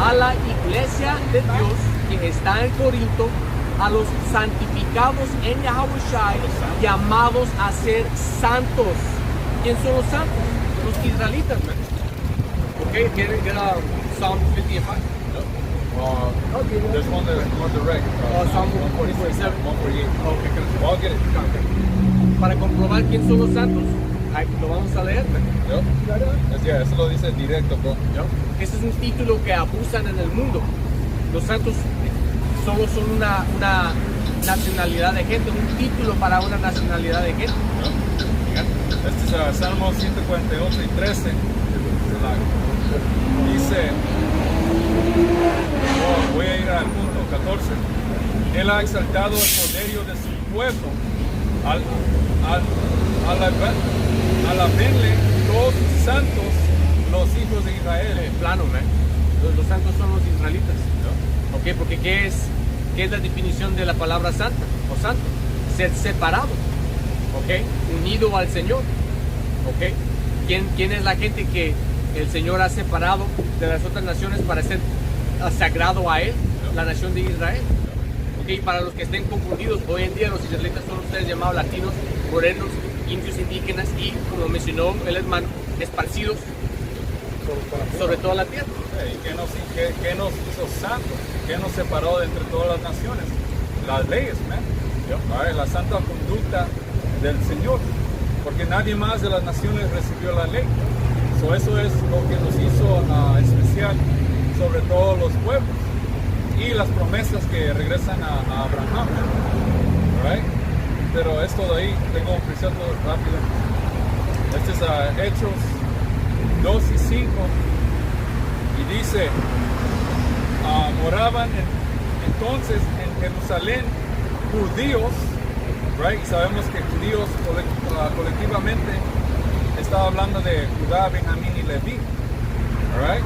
a la iglesia de Dios que está en Corinto, a los santificados en Yahushua, llamados a ser santos. ¿Quién son los santos? Los israelitas, man. Okay, get Psalm 55.
There's one that's more direct.
Psalm 147.
148.
Okay, good.
I'll get it.
Para comprobar quién son los santos, lo vamos a leer, man.
Eso lo dice directo, bro.
Ese es un título que abusan en el mundo. Los santos solo son una nacionalidad de gente, un título para una nacionalidad de gente.
Este es Salmo 148 y 13. Dice, voy a ir al punto 14. Él ha exaltado el poderío de su pueblo alabenle todos sus santos, los hijos de Israel.
Plano, man. Los santos son los israelitas. Okay, porque ¿qué es la definición de la palabra santa o santo? Ser separado, okay, unido al Señor, okay. ¿Quién es la gente que el Señor ha separado de las otras naciones para ser sagrado a Él? La nación de Israel. Okay, para los que estén confundidos, hoy en día los israelitas son ustedes llamados latinos, morenos, indios indígenas y, como mencionó el hermano, esparcidos sobre toda la tierra.
¿Qué nos hizo santos? ¿Qué nos separó de entre todas las naciones? Las leyes, man. La santa conducta del Señor, porque nadie más de las naciones recibió la ley. Eso es lo que nos hizo especial sobre todos los pueblos, y las promesas que regresan a Abraham, right? Pero esto de ahí, tengo un precepto rápido. Este es Hechos 2 y 5, y dice, moraban entonces en Jerusalén judíos, right? Y sabemos que judíos colectivamente estaba hablando de Judá, Benjamín y Leví, right?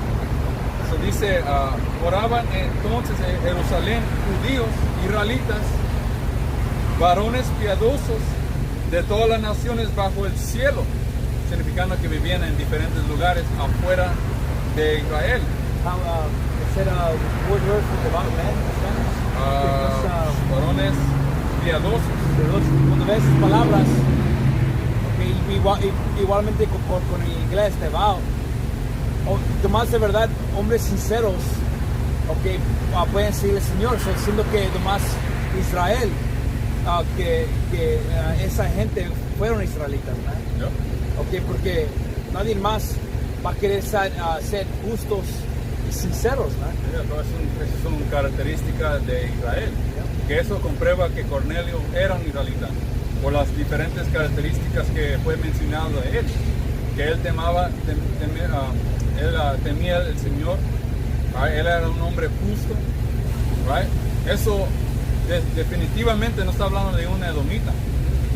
So dice, moraban entonces en Jerusalén judíos, israelitas, varones piadosos de todas las naciones bajo el cielo. significando que vivían en diferentes lugares afuera de Israel.
Is it a word for devout men?
Varones piadosos.
Cuando ves palabras, igualmente con el inglés, devout, o Tomás de verdad, hombres sinceros, pueden seguir al Señor, diciendo que Tomás Israel, que esa gente fueron israelitas, ¿no? Porque nadie más va a querer ser justos y sinceros, ¿no?
Esas son características de Israel, que eso comprueba que Cornelio era un israelita, por las diferentes características que fue mencionado de él, que él temía al Señor, right? Él era un hombre justo, right? Eso definitivamente no está hablando de un edomita,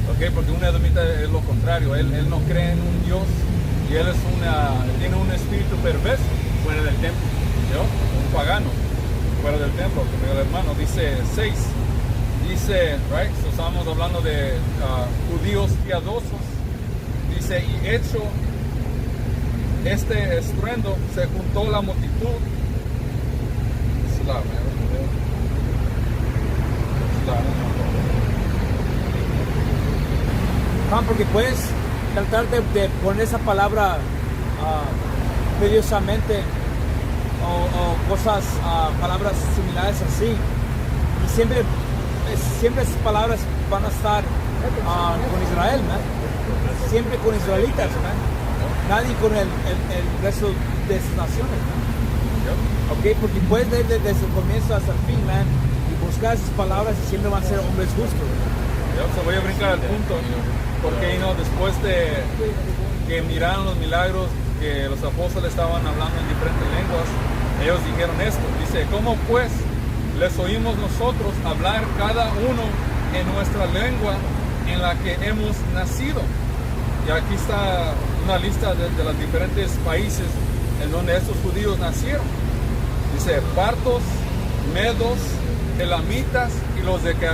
porque un edomita es lo contrario, él no cree en un Dios y él tiene un espíritu perverso fuera del templo, ¿no? Un pagano fuera del templo, como el hermano dice 6. Dice, right, so estamos hablando de judíos piadosos. Dice, y hecho este estruendo, se juntó la multitud.
Porque puedes tratar de poner esa palabra mediosamente o cosas, palabras similares así, y siempre esas palabras van a estar con Israel, ¿no? Siempre con israelitas, ¿no? Nadie con el resto de esas naciones, ¿no? Porque puedes leer desde el comienzo hasta el fin, man, y buscar esas palabras y siempre van a ser hombres justos, ¿no?
Voy a brincar al punto, porque después de que miraron los milagros que los apóstoles estaban hablando en diferentes lenguas, ellos dijeron esto, dice, ¿cómo pues les oímos nosotros hablar cada uno en nuestra lengua en la que hemos nacido? Y aquí está una lista de los diferentes países en donde estos judíos nacieron. Dice, partos, medos, elamitas y los de que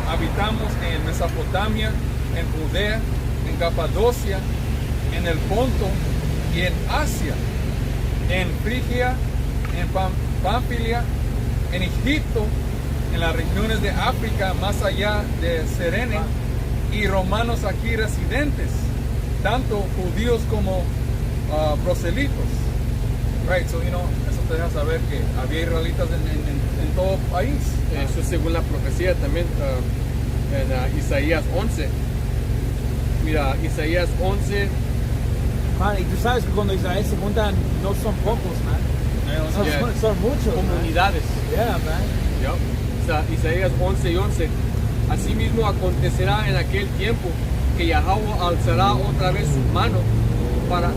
habitamos en Mesopotamia, en Judea, en Capadocia, en el Ponto y en Asia, en Frigia, en Pamfilia, en Egipto, en las regiones de África, más allá de Serene, y romanos aquí residentes, tanto judíos como proselitos. Right, so eso te deja saber que había israelitas en todo el país.
Eso es según la profecía también en Isaías 11. Mira, Isaías 11.
Man, y tú sabes que cuando Israel se juntan no son pocos, man. Son muchos.
Comunidades.
Man. Yeah, man.
Yeah. O sea, Isaías 11 y 11. Asimismo acontecerá en aquel tiempo que Yahweh alzará otra vez su mano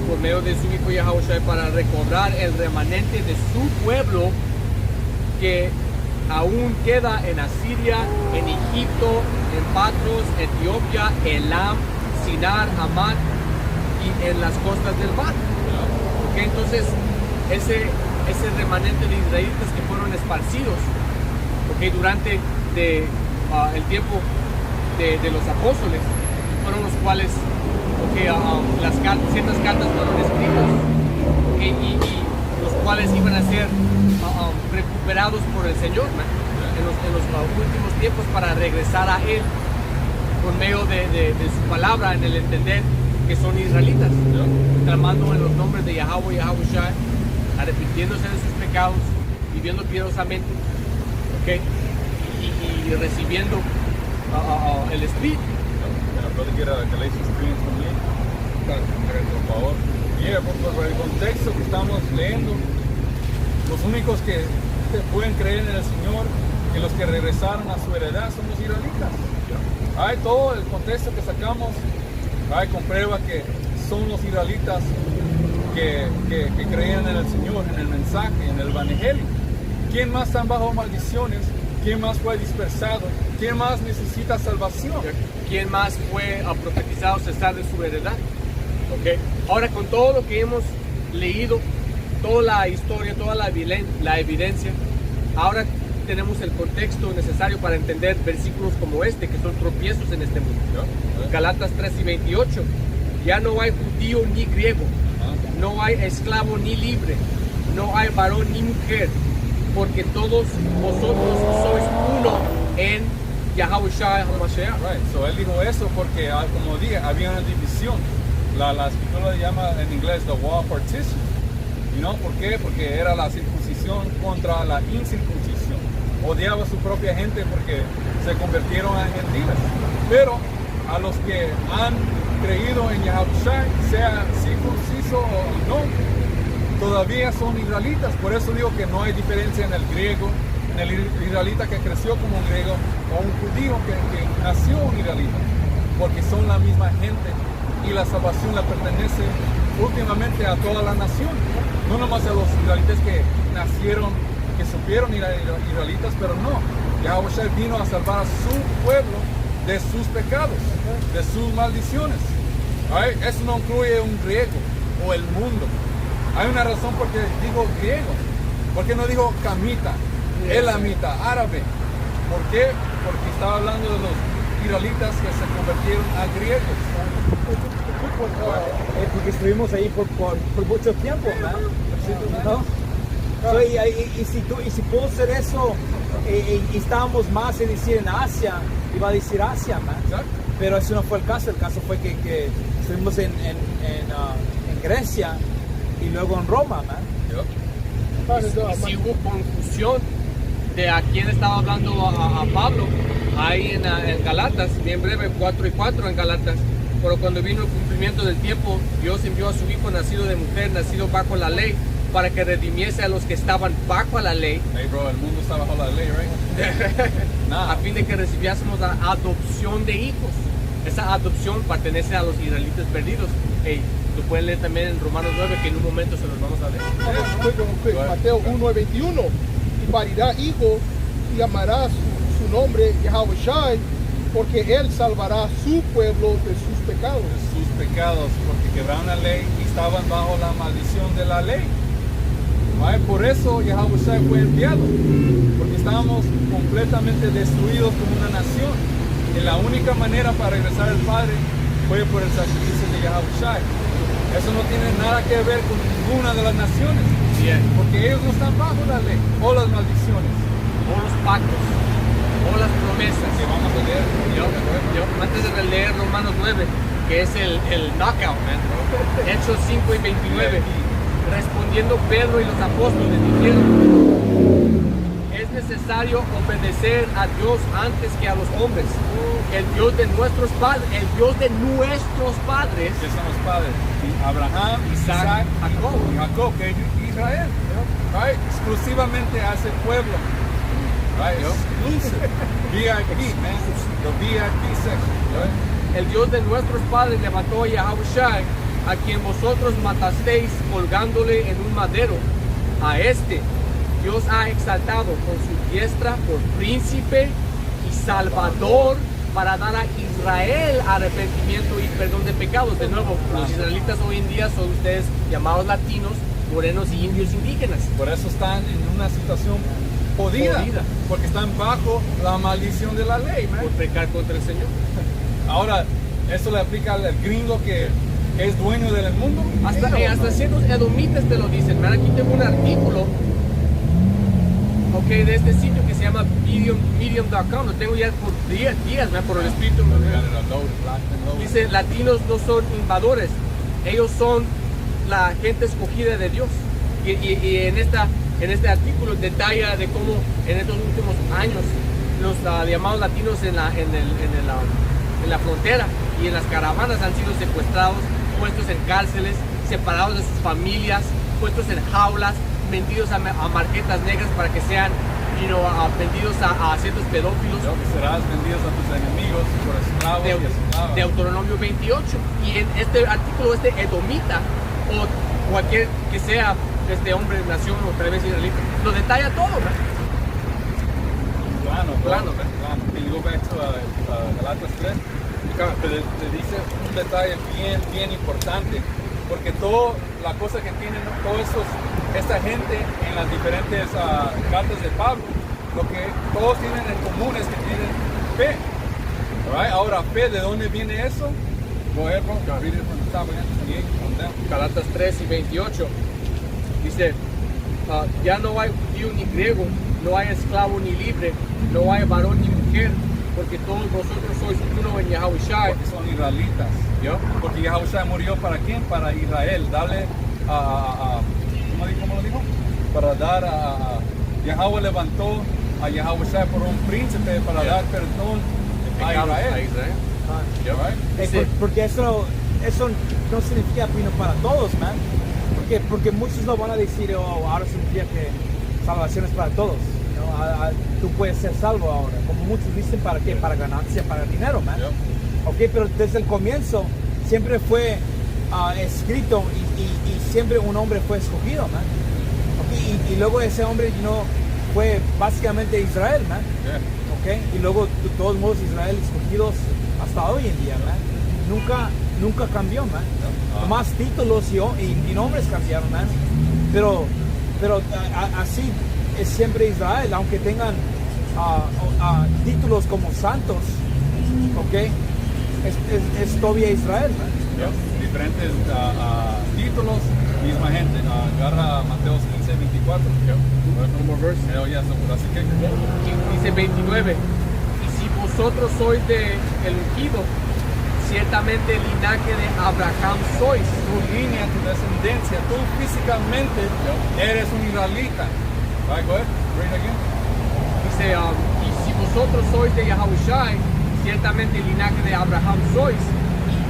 por medio de su hijo Yahushua para recobrar el remanente de su pueblo que aún queda en Asiria, en Egipto, en Patros, Etiopía, Elam, Sinar, Hamán y en las costas del mar. Okay, entonces ese remanente de israelitas que fueron esparcidos, durante el tiempo de los apóstoles, fueron los cuales ciertas cartas fueron escritas, y los cuales iban a ser recuperados por el Señor, ¿no? en los últimos tiempos, para regresar a Él por medio de su palabra, en el entender que son israelitas, ¿no? Clamando en los nombres de Yahweh, Yahushua, arrepintiéndose de sus pecados, viviendo piadosamente, y recibiendo el Espíritu.
Puede que era Galatians 3 también. Por favor. Por el contexto que estamos leyendo, los únicos que pueden creer en el Señor y los que regresaron a su heredad son los israelitas. Todo el contexto que sacamos comprueba que son los israelitas que creían en el Señor, en el mensaje, en el evangelio. ¿Quién más está bajo maldiciones? ¿Quién más fue dispersado? ¿Quién más necesita salvación?
¿Quién más fue profetizado cesar de su heredad? Ahora, con todo lo que hemos leído, toda la historia, toda la evidencia, ahora tenemos el contexto necesario para entender versículos como este, que son tropiezos en este mundo. Galatas 3 y 28 ya no hay judío ni griego, no hay esclavo ni libre, no hay varón ni mujer, porque todos vosotros sois uno en Yahushua HaMashiach.
Right. So él dijo eso porque, como dije, había una división. La escritura le llama en inglés the wall partition. You know, ¿por qué? Porque era la circuncisión contra la incircuncisión. Odiaba a su propia gente porque se convirtieron a gentiles. Pero a los que han creído en Yahushua, sea circunciso o no, todavía son israelitas. Por eso digo que no hay diferencia en el griego, en el israelita que creció como un griego o un judío que nació un israelita, porque son la misma gente y la salvación le pertenece últimamente a toda la nación, no nomás a los israelitas que nacieron, que supieron israelitas, pero no, Yahushua vino a salvar a su pueblo de sus pecados, de sus maldiciones. Right? Eso no incluye un griego o el mundo. Hay una razón por qué digo griego, porque no dijo camita, elamita, árabe. ¿Por qué? Porque estaba hablando de los israelitas que se convirtieron a griegos.
Porque estuvimos ahí por mucho tiempo, ¿no? So, y si puedo hacer eso, y estábamos más en decir en Asia, iba a decir Asia, man. Pero eso no fue el caso fue que estuvimos en Grecia y luego en Roma, man.
Y si hubo confusión de a quién estaba hablando a Pablo, ahí en Galatas, bien breve, 4:4 en Galatas. Pero cuando vino el cumplimiento del tiempo, Dios envió a su Hijo nacido de mujer, nacido bajo la ley, para que redimiese a los que estaban bajo la ley.
Hey bro, el mundo está bajo la ley, right?
A fin de que recibiésemos la adopción de hijos. Esa adopción pertenece a los israelitas perdidos. Hey, lo pueden leer también en Romanos 9, que en un momento se los vamos a leer.
Mateo 1:21. Y parirá hijo y llamará su nombre Yahushua, porque él salvará su pueblo de sus pecados.
De sus pecados, porque quebraron la ley y estaban bajo la maldición de la ley. ¿Vale? Por eso Yahushua fue enviado, porque estábamos completamente destruidos como una nación. Y la única manera para regresar al Padre fue por el sacrificio de Yahushua. Eso no tiene nada que ver con ninguna de las naciones, porque ellos no están bajo la ley o las maldiciones,
o los pactos, o las promesas.
Que vamos a leer.
Yo antes de leer Romanos 9, que es el knockout, man. Hechos 5 y 29, respondiendo Pedro y los apóstoles dijeron: es necesario obedecer a Dios antes que a los hombres. El Dios de nuestros padres, que
son los padres, Abraham, Isaac, Jacob, que es Israel, right? Exclusivamente a ese pueblo, right? Exclusive, VIP, man, the VIP section, right?
El Dios de nuestros padres levantó a Yahushua, a quien vosotros matasteis colgándole en un madero. A este Dios ha exaltado con su diestra por príncipe y salvador, para dar a Israel arrepentimiento y perdón de pecados. De nuevo, los israelitas hoy en día son ustedes llamados latinos, morenos y indios indígenas.
Por eso están en una situación jodida, porque están bajo la maldición de la ley, man.
Por pecar contra el Señor.
Ahora, ¿eso le aplica al gringo que es dueño del mundo?
Hasta ciertos edomitas te lo dicen. Man, aquí tengo un artículo de este sitio que se llama medium.com. Lo tengo ya por días, man, por el espíritu. Dice: latinos no son invasores, ellos son la gente escogida de Dios. Y en este artículo detalla de cómo en estos últimos años los llamados latinos en la frontera y en las caravanas han sido secuestrados, puestos en cárceles, separados de sus familias, puestos en jaulas, vendidos a marquetas negras para que sean vendidos a ciertos pedófilos.
Serás vendidos a tus enemigos por esclavos y esclavos.
De Deuteronomio 28. Y en este artículo, edomita, o cualquier que sea hombre, nación o tal vez israelita, lo detalla todo, ¿no?
Plano. Y go back to Galatas 3, te dice un detalle bien importante, porque toda la cosa que tienen esta gente en las diferentes cartas de Pablo, lo que todos tienen en común es que tienen fe. Right? Ahora, fe, ¿de dónde viene eso? Go ahead, bro. Read it from the stop again? 28, on down.
Galatas 3 y 28. Dice, ya no hay judío ni griego, no hay esclavo ni libre, no hay varón ni mujer, porque todos vosotros sois uno en Yahushua.
Porque son israelitas.
¿Ya?
Porque Yahushua murió ¿para quién? Para Israel. Darle ¿cómo lo dijo? Para dar a Yahweh levantó a Yahushua por un príncipe para dar perdón a Israel.
¿Ya?
Right?
Dice,
Porque eso no significa bueno para todos, man. Porque muchos lo van a decir, oh, ahora significa que salvación es para todos. ¿No? Tú puedes ser salvo ahora. Como muchos dicen, ¿para qué? Para ganancia, para dinero, man.
Yep.
Ok, pero desde el comienzo siempre fue escrito y siempre un hombre fue escogido, man. Okay, y luego ese hombre fue básicamente Israel, man.
Yeah.
Okay, y luego de todos modos Israel escogidos hasta hoy en día, man. Nunca cambió, man. Más títulos y nombres cambiaron, man. Pero así es siempre Israel, aunque tengan títulos como santos, ok, es todavía Israel, man.
Yep. Diferentes títulos, misma gente. Agarra Mateo 15, 24.
Yep. One more verse.
Así que
Dice 29, y si vosotros sois de el ungido, ciertamente el linaje de Abraham sois.
tu línea, tu descendencia, tú físicamente eres un israelita. Right, go ahead. Read it again.
Dice, y si vosotros sois de Yahushua, ciertamente el linaje de Abraham sois,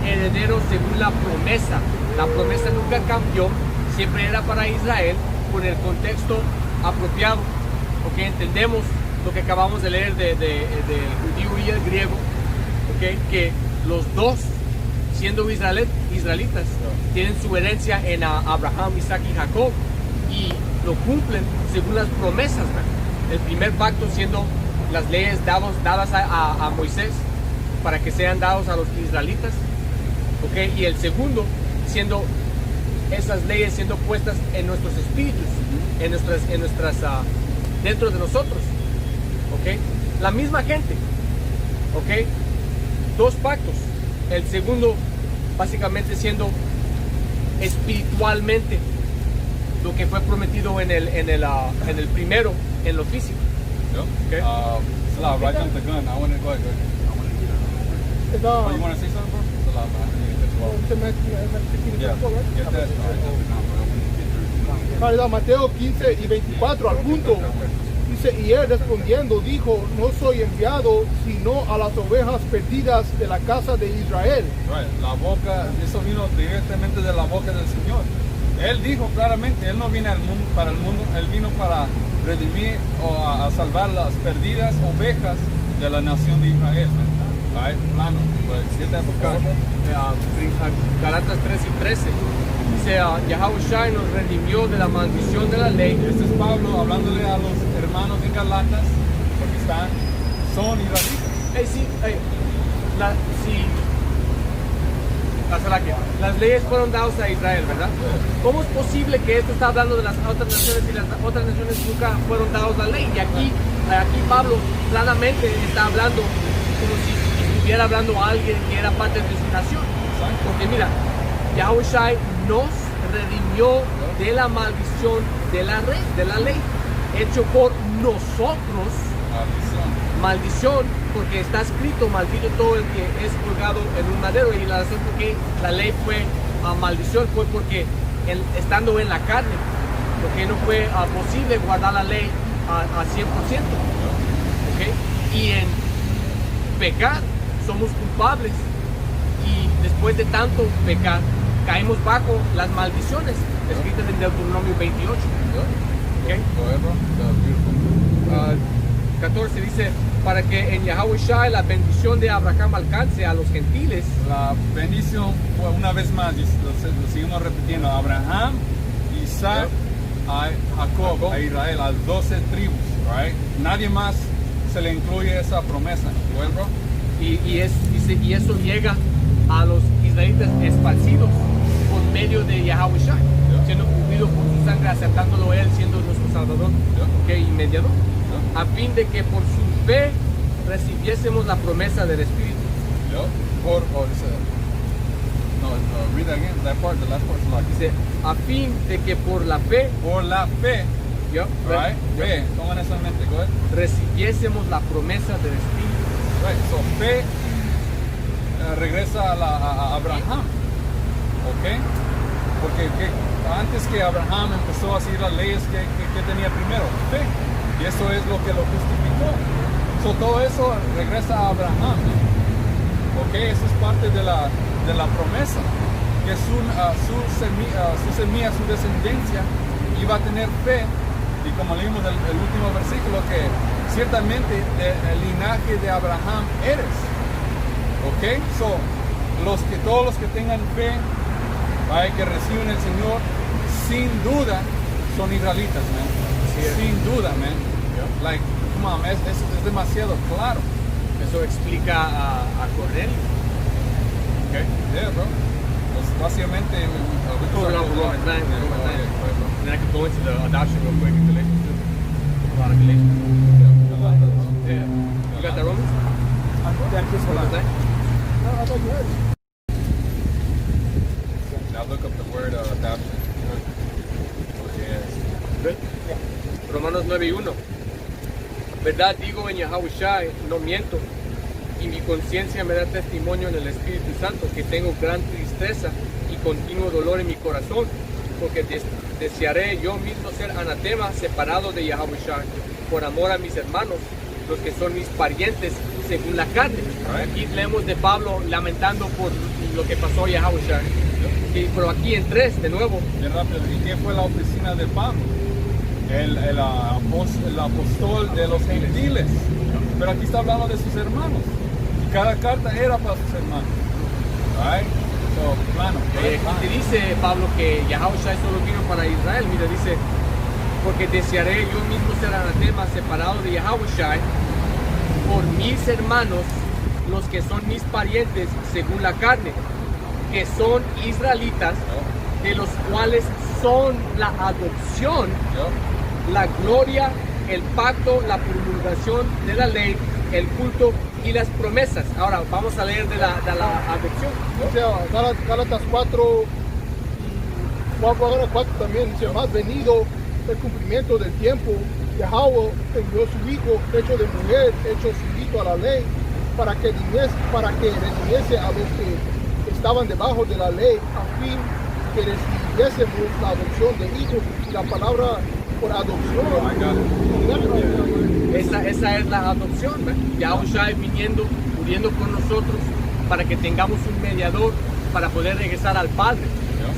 y herederos según la promesa. La promesa nunca cambió, siempre era para Israel, con el contexto apropiado. Okay, entendemos lo que acabamos de leer del judío y el griego, okay, que los dos, siendo israelitas, tienen su herencia en Abraham, Isaac y Jacob, y lo cumplen según las promesas, ¿verdad? El primer pacto siendo las leyes dadas a Moisés para que sean dados a los israelitas, ¿okay? Y el segundo siendo esas leyes siendo puestas en nuestros espíritus, en nuestras dentro de nosotros, ¿okay? La misma gente, ¿okay? Dos pactos. El segundo básicamente siendo espiritualmente lo que fue prometido en el primero, en lo físico.
Yep.
Okay.
Salah, right on the gun. I want to go ahead. Oh, you want to say something, bro? Salah, I need to get Yeah. Get that.
Caridad, Mateo 15 y 24 al punto. Dice, y él respondiendo dijo, no soy enviado sino a las ovejas perdidas de la casa de Israel.
Right. La boca, eso vino directamente de la boca del Señor. Él dijo claramente, él no viene al mundo, para el mundo, él vino para redimir o a salvar las perdidas ovejas de la nación de Israel. Right. Plano. Pues, ¿qué te por favor?
Galatas 3 y 13. Dice, Yahushua nos redimió de la maldición de la ley.
Este es Pablo hablándole a los hermanos de Galatas, porque son israelitas.
Las leyes fueron dadas a Israel, ¿verdad? ¿Cómo es posible que esto está hablando de las otras naciones y las otras naciones nunca fueron dadas la ley? Y aquí Pablo claramente está hablando como si estuviera hablando a alguien que era parte de su nación. Porque mira, Yahushua nos redimió de la maldición de la ley, hecho por nosotros. Maldición, porque está escrito, maldito todo el que es colgado en un madero. Y la razón por qué la ley fue maldición fue porque estando en la carne, porque no fue posible guardar la ley a 100%. ¿Okay? Y en pecar somos culpables, y después de tanto pecar caímos bajo las maldiciones escritas en Deuteronomio 28. ¿Okay? 14 dice, para que en Yahushua la bendición de Abraham alcance a los gentiles.
La bendición fue una vez más, lo seguimos repitiendo, a Abraham, Isaac, a Jacob, a Israel, a 12 tribus, right? Nadie más se le incluye esa promesa, ¿verdad?
Y eso llega a los israelitas esparcidos por medio de Yahushua, siendo cubierto por su sangre, aceptándolo él siendo nuestro Salvador, y mediador, a fin de que por su fe recibiésemos la promesa del Espíritu.
read that again. That part, the last part is like.
Dice, a fin de que por la fe,
Por la fe,
yo,
right? Fe, pongan eso en mente, go ahead.
recibiésemos la promesa del Espíritu.
Right, so fe regresa a Abraham, ¿ok? Porque antes que Abraham empezó a seguir las leyes, que tenía primero? Fe, y eso es lo que lo justificó. So, todo eso regresa a Abraham, ¿ok? Eso es parte de la promesa, que su semilla, su descendencia iba a tener fe, y como leímos el último versículo, que ciertamente del linaje de Abraham eres. Ok, so todos los que tengan fe, right, que reciben el Señor, sin duda son israelitas, man. Sin duda, man. Like, come on, es demasiado claro.
Eso explica a Cornelio.
Okay, yeah, bro. Pues básicamente.
Then I can go into the adoption real quick in Galatians too. A lot of Galatians. Yeah. You got that Romans? Romans 9?
No, I thought you heard it.
Now look up the word adoption.
Good. Romanos 9:1. Verdad digo en Yahushua, no miento, y mi conciencia me da testimonio en el Espíritu Santo que tengo gran tristeza y continuo dolor en mi corazón, porque desearé yo mismo ser anatema, separado de Yahushua, por amor a mis hermanos, los que son mis parientes según la carne. Aquí leemos de Pablo lamentando por lo que pasó a Yahushua. Pero aquí en 3, de nuevo.
Bien rápido. ¿Y qué fue la oficina de Pablo? El apóstol de los gentiles. Pero aquí está hablando de sus hermanos. Y cada carta era para sus hermanos. Right? So, plano.
Te dice Pablo que Yahushua solo vino para Israel. Mira, dice, porque desearé yo mismo ser anatema, separado de Yahushua, por mis hermanos, los que son mis parientes según la carne, que son israelitas, de los cuales son la adopción, la gloria, el pacto, la promulgación de la ley, el culto y las promesas. Ahora vamos a leer de la adopción.
O sea, Gálatas 4, Juan 4 también dice, más venido el cumplimiento del tiempo, Yahweh envió su hijo, hecho de mujer, hecho sujeto a la ley, para que redimiese a los que estaban debajo de la ley, a fin que recibiésemos la adopción de hijos. Y la palabra por adopción,
esa es la adopción, Yahushua viniendo, muriendo por nosotros, para que tengamos un mediador para poder regresar al Padre,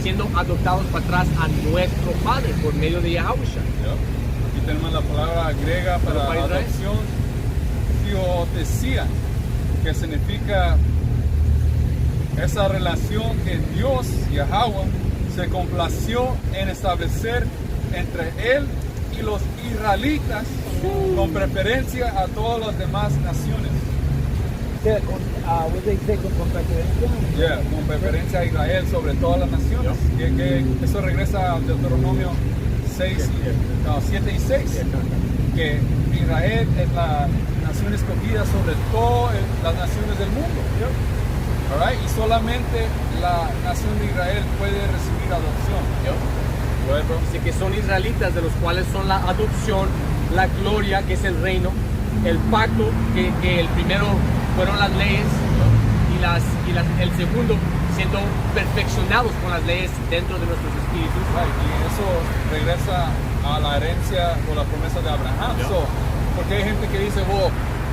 siendo adoptados para atrás a nuestro Padre por medio de Yahushua.
Aquí tenemos la palabra griega para adopción, theotesía, que significa esa relación que Dios, Yahweh, se complació en establecer entre él y los israelitas, con preferencia a todas las demás naciones.
Con preferencia.
Yeah, con preferencia a Israel sobre todas las naciones. Que eso regresa a Deuteronomio 7 y 6. Que Israel es la nación escogida sobre todas las naciones del mundo. Alright, y solamente la nación de Israel puede recibir adopción.
Dice que son israelitas, de los cuales son la adopción, la gloria, que es el reino, el pacto, que el primero fueron las leyes, y el segundo siendo perfeccionados con las leyes dentro de nuestros espíritus.
Y eso regresa a la herencia o la promesa de Abraham. Porque hay gente que dice,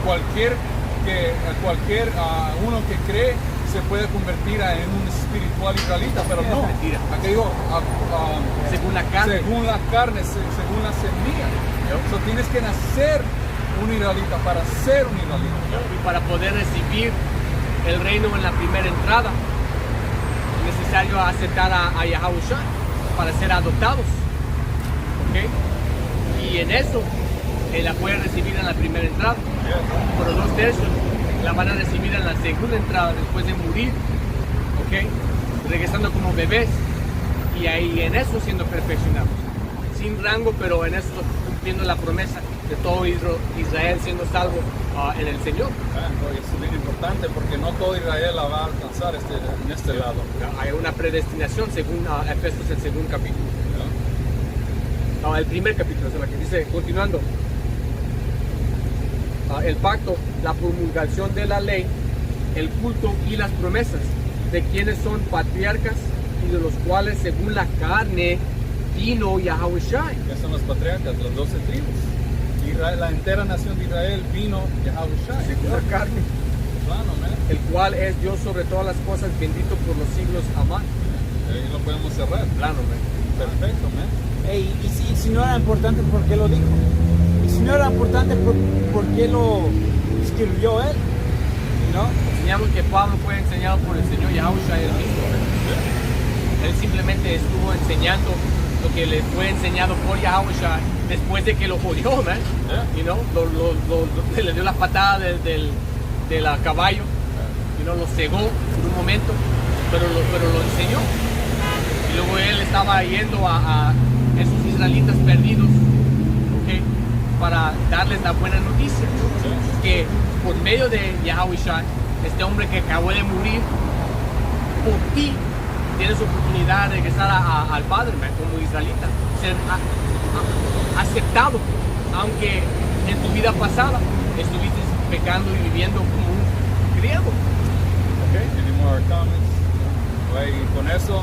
cualquier uno que cree se puede convertir en un espiritual israelita, pero no.
Mentira.
Aquí digo,
según la carne.
Según la carne, según la semilla. Tienes que nacer un israelita para ser un israelita.
Y para poder recibir el reino en la primera entrada, es necesario aceptar a Yahushua para ser adoptados. ¿Okay? Y en eso, él la puede recibir en la primera entrada. Pero 2/3 la van a recibir en la segunda entrada después de morir, ¿ok? Regresando como bebés, y ahí en eso siendo perfeccionados, sin rango, pero en eso cumpliendo la promesa de todo Israel siendo salvo en el Señor.
Eso es bien importante porque no todo Israel la va a alcanzar en este lado.
Hay una predestinación según Efesios, el segundo capítulo. El primer capítulo, es la que dice, continuando, el pacto, la promulgación de la ley, el culto y las promesas de quienes son patriarcas y de los cuales según la carne vino Yahushai.
Que son los patriarcas, las 12 tribus. Israel, la entera nación de Israel vino Yahushai.
Según la carne,
Plano, man.
el cual es Dios sobre todas las cosas, bendito por los siglos, amén.
Ahí lo podemos cerrar.
Plano, man.
Perfecto, man.
Ey, y si no era importante, ¿por qué lo dijo? Y si no era importante, ¿por qué lo escribió él? ¿No?
Enseñamos que Pablo fue enseñado por el Señor Yahushai el mismo. Él simplemente estuvo enseñando lo que le fue enseñado por Yahushai después de que lo jodió, man. You know, le dio la patada del caballo, lo cegó por un momento, pero lo enseñó. Y luego él estaba yendo a esos israelitas perdidos, ¿okay? Para darles la buena noticia, que por medio de Yahushua, este hombre que acabó de morir, por ti tienes oportunidad de regresar al Padre, man, como israelita, ser aceptado, aunque en tu vida pasada estuviste pecando y viviendo como un griego.
Okay. Any more comments? Y con eso,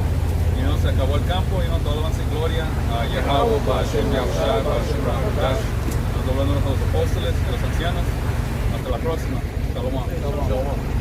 se acabó el campo, toda alabanza y gloria a Yahweh, Hashem, Yahushua, Hashem, Rahash. Nos doblándonos a los apóstoles y a los ancianos. Hasta la próxima. Shalom.